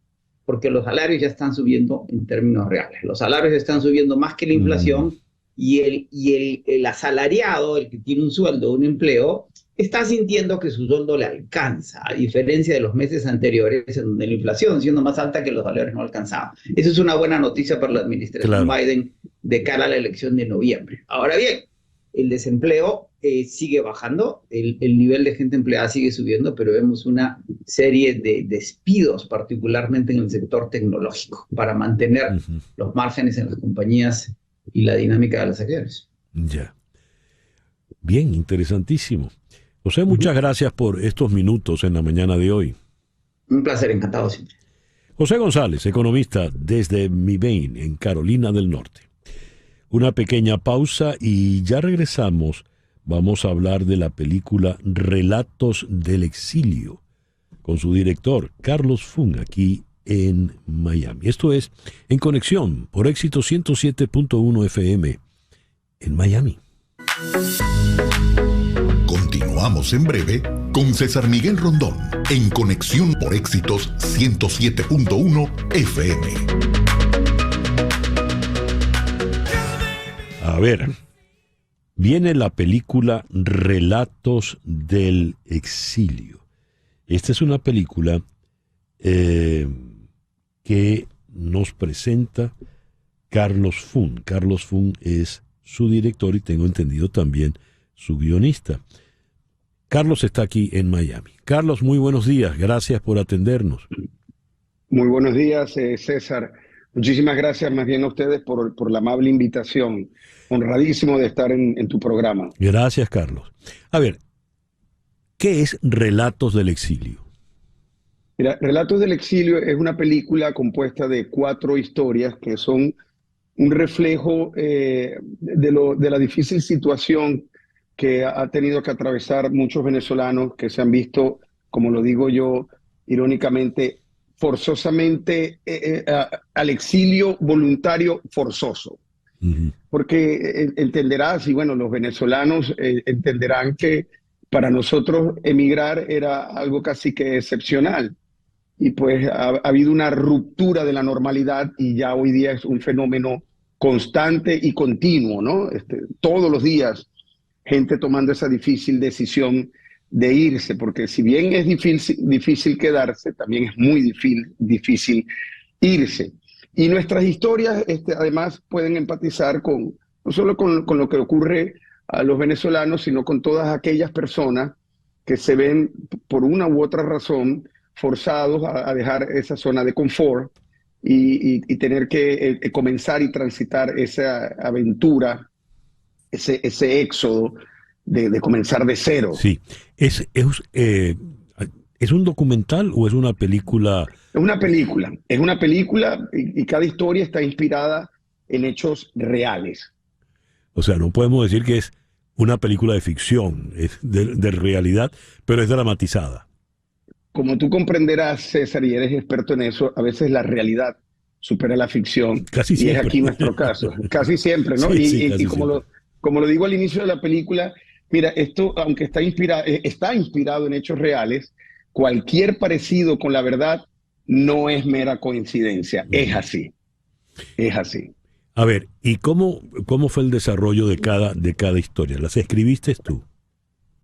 Porque los salarios ya están subiendo en términos reales. Los salarios están subiendo más que la inflación, y el asalariado, el que tiene un sueldo, un empleo, está sintiendo que su sueldo le alcanza, a diferencia de los meses anteriores, en donde la inflación, siendo más alta, que los salarios no alcanzaban. Eso es una buena noticia para la administración Biden de cara a la elección de noviembre. Ahora bien, el desempleo sigue bajando, el nivel de gente empleada sigue subiendo, pero vemos una serie de despidos, particularmente en el sector tecnológico, para mantener los márgenes en las compañías y la dinámica de las acciones. Ya. Bien, interesantísimo. José, muchas gracias por estos minutos en la mañana de hoy. Un placer, encantado siempre. José González, economista desde Mebane, en Carolina del Norte. Una pequeña pausa y ya regresamos. Vamos a hablar de la película Relatos del Exilio, con su director, Carlos Fung, aquí en Miami. Esto es En Conexión, por Éxito 107.1 FM, en Miami. Continuamos en breve con César Miguel Rondón, en Conexión por Éxitos 107.1 FM. A ver, viene la película Relatos del Exilio. Esta es una película que nos presenta Carlos Fung. Carlos Fung es su director y tengo entendido también su guionista. Carlos está aquí en Miami. Carlos, muy buenos días. Gracias por atendernos. Muy buenos días, César. Muchísimas gracias más bien a ustedes por la amable invitación. Honradísimo de estar en tu programa. Gracias, Carlos. A ver, ¿qué es Relatos del Exilio? Mira, Relatos del Exilio es una película compuesta de 4 historias que son un reflejo de la difícil situación que ha tenido que atravesar muchos venezolanos que se han visto, como lo digo yo, irónicamente, forzosamente al exilio voluntario forzoso. Porque entenderás, y bueno, los venezolanos entenderán que para nosotros emigrar era algo casi que excepcional. Y pues ha habido una ruptura de la normalidad y ya hoy día es un fenómeno constante y continuo, ¿no? Todos los días gente tomando esa difícil decisión de irse, porque si bien es difícil quedarse, también es muy difícil irse. Y nuestras historias además pueden empatizar no solo con lo que ocurre a los venezolanos, sino con todas aquellas personas que se ven por una u otra razón forzados a dejar esa zona de confort y tener que comenzar y transitar esa aventura, ese éxodo de comenzar de cero. Sí. ¿Es un documental o es una película? Es una película y cada historia está inspirada en hechos reales. O sea, no podemos decir que es una película de ficción, es de realidad, pero es dramatizada. Como tú comprenderás, César, y eres experto en eso, a veces la realidad supera la ficción. Casi siempre. Y es aquí nuestro caso. Casi siempre, ¿no? Sí, y como lo digo al inicio de la película, mira, esto, aunque está inspirado en hechos reales, cualquier parecido con la verdad no es mera coincidencia. Es así. Es así. A ver, ¿y cómo fue el desarrollo de cada historia? ¿Las escribiste tú?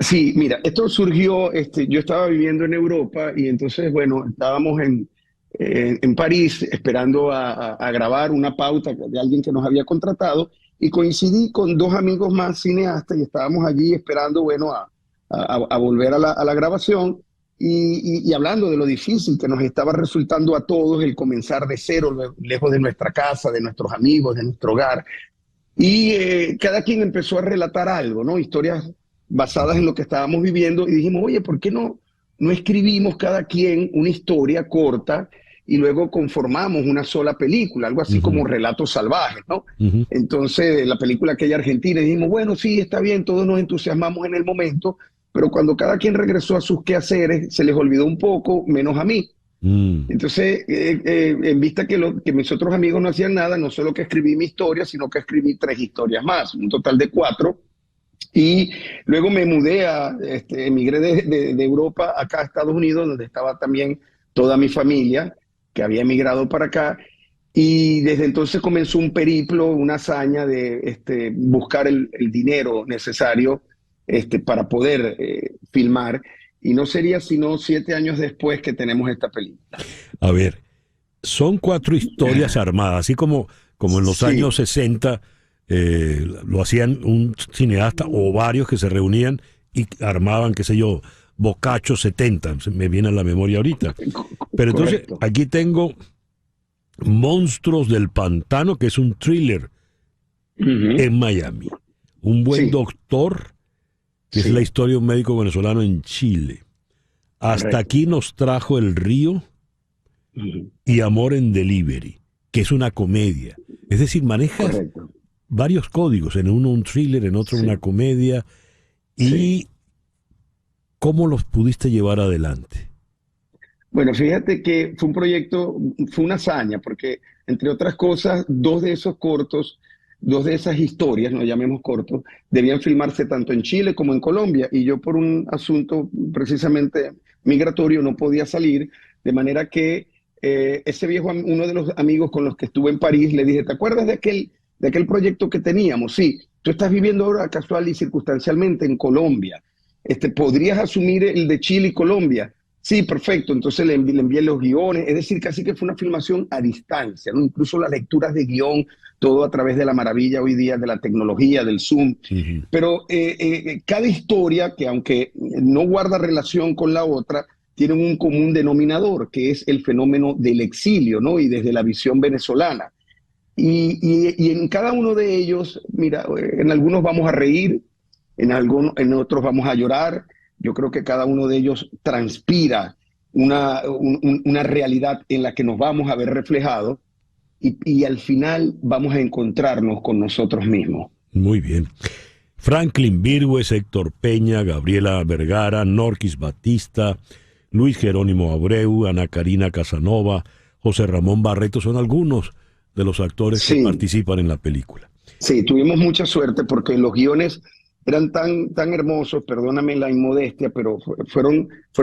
Sí, mira, esto surgió, yo estaba viviendo en Europa y entonces, bueno, estábamos en París esperando a grabar una pauta de alguien que nos había contratado y coincidí con dos amigos más cineastas y estábamos allí esperando, bueno, a volver a la grabación y hablando de lo difícil que nos estaba resultando a todos el comenzar de cero, lejos de nuestra casa, de nuestros amigos, de nuestro hogar. Y cada quien empezó a relatar algo, ¿no? Historias basadas en lo que estábamos viviendo y dijimos, oye, ¿por qué no escribimos cada quien una historia corta y luego conformamos una sola película, algo así como Relatos Salvajes, ¿no? Entonces, la película aquella argentina, dijimos, bueno, sí, está bien, todos nos entusiasmamos en el momento, pero cuando cada quien regresó a sus quehaceres, se les olvidó un poco, menos a mí. Entonces, en vista que mis otros amigos no hacían nada, no solo que escribí mi historia, sino que escribí 3 historias más, un total de 4. Y luego me mudé emigré de Europa acá a Estados Unidos, donde estaba también toda mi familia, que había emigrado para acá. Y desde entonces comenzó un periplo, una hazaña de buscar el dinero necesario para poder filmar. Y no sería sino 7 años después que tenemos esta película. A ver, son 4 historias armadas, así como en los años 60 lo hacían un cineasta o varios que se reunían y armaban, qué sé yo, Boccaccio 70, me viene a la memoria ahorita. Pero entonces, correcto. Aquí tengo Monstruos del Pantano, que es un thriller en Miami. Un buen doctor, que es la historia de un médico venezolano en Chile. Hasta aquí nos trajo El Río y Amor en Delivery, que es una comedia. Es decir, manejas varios códigos, en uno un thriller, en otro una comedia. ¿Y cómo los pudiste llevar adelante? Bueno, fíjate que fue un proyecto, fue una hazaña, porque entre otras cosas, 2 de esos cortos, 2 de esas historias, no llamemos cortos, debían filmarse tanto en Chile como en Colombia, y yo por un asunto precisamente migratorio no podía salir, de manera que ese viejo, uno de los amigos con los que estuve en París, le dije, ¿te acuerdas de aquel proyecto que teníamos? Sí, tú estás viviendo ahora casual y circunstancialmente en Colombia. ¿Podrías asumir el de Chile y Colombia? Sí, perfecto. Entonces le envié los guiones. Es decir, casi que fue una filmación a distancia, ¿no? Incluso las lecturas de guión, todo a través de la maravilla hoy día de la tecnología, del Zoom. Pero cada historia, que aunque no guarda relación con la otra, tienen un común denominador, que es el fenómeno del exilio, ¿no? Y desde la visión venezolana. Y en cada uno de ellos, mira, en algunos vamos a reír, en otros vamos a llorar. Yo creo que cada uno de ellos transpira una realidad en la que nos vamos a ver reflejados y al final vamos a encontrarnos con nosotros mismos. Muy bien. Franklin Virgües, Héctor Peña, Gabriela Vergara, Norquis Batista, Luis Jerónimo Abreu, Ana Karina Casanova, José Ramón Barreto son algunos de los actores que participan en la película. Sí, tuvimos mucha suerte porque los guiones eran tan hermosos, perdóname la inmodestia, pero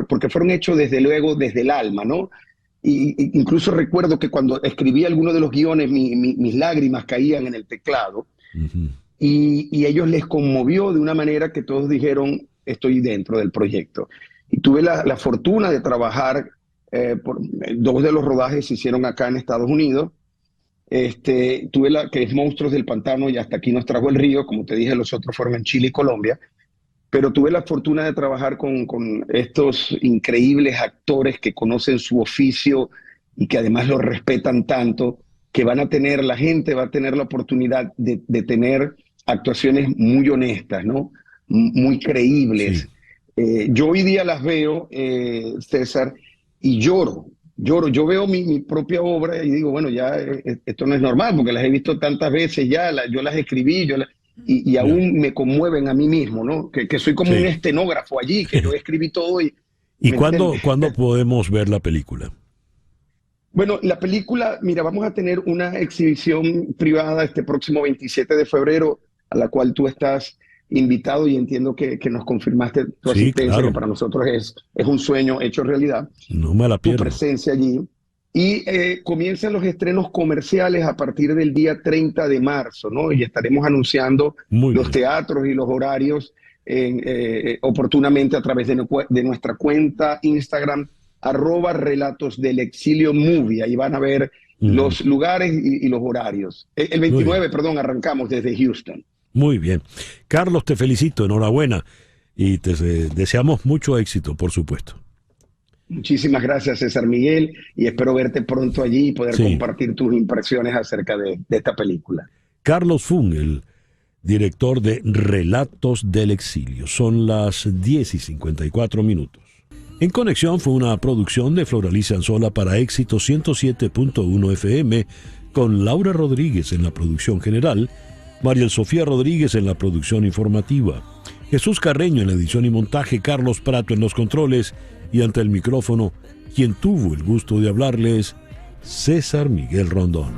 porque fueron hechos desde luego desde el alma, ¿no? Y incluso recuerdo que cuando escribí alguno de los guiones, mis lágrimas caían en el teclado. Uh-huh. Y ellos les conmovió de una manera que todos dijeron, estoy dentro del proyecto. Y tuve la fortuna de trabajar, dos de los rodajes se hicieron acá en Estados Unidos. Tuve que es Monstruos del Pantano y Hasta aquí nos trajo el río, como te dije, los otros fueron en Chile y Colombia. Pero tuve la fortuna de trabajar con estos increíbles actores que conocen su oficio y que además lo respetan tanto, que la gente va a tener la oportunidad de tener actuaciones muy honestas, ¿no? Muy creíbles. Sí. Yo hoy día las veo, César, y lloro. Yo veo mi propia obra y digo, bueno, ya esto no es normal, porque las he visto tantas veces ya, yo las escribí, y aún me conmueven a mí mismo, ¿no? Que soy como un estenógrafo allí, que yo escribí todo. ¿Y cuándo podemos ver la película? Bueno, la película, mira, vamos a tener una exhibición privada este próximo 27 de febrero, a la cual tú estás invitado y entiendo que nos confirmaste tu asistencia, claro. Que para nosotros es un sueño hecho realidad. No me la pierdo. Tu presencia allí. Y comienzan los estrenos comerciales a partir del día 30 de marzo, ¿no? Y estaremos anunciando los teatros y los horarios oportunamente a través de nuestra cuenta Instagram, @relatosdelexiliomovie. Ahí van a ver los lugares y los horarios. El 29, arrancamos desde Houston. Muy bien. Carlos, te felicito, enhorabuena. Y te deseamos mucho éxito, por supuesto. Muchísimas gracias, César Miguel, y espero verte pronto allí y poder compartir tus impresiones acerca de esta película. Carlos Fung, el director de Relatos del Exilio. Son las 10:54. En Conexión fue una producción de Floraliza Anzola para Éxito 107.1 FM, con Laura Rodríguez en la producción general, Mariel Sofía Rodríguez en la producción informativa, Jesús Carreño en la edición y montaje, Carlos Prato en los controles, y ante el micrófono, quien tuvo el gusto de hablarles, César Miguel Rondón.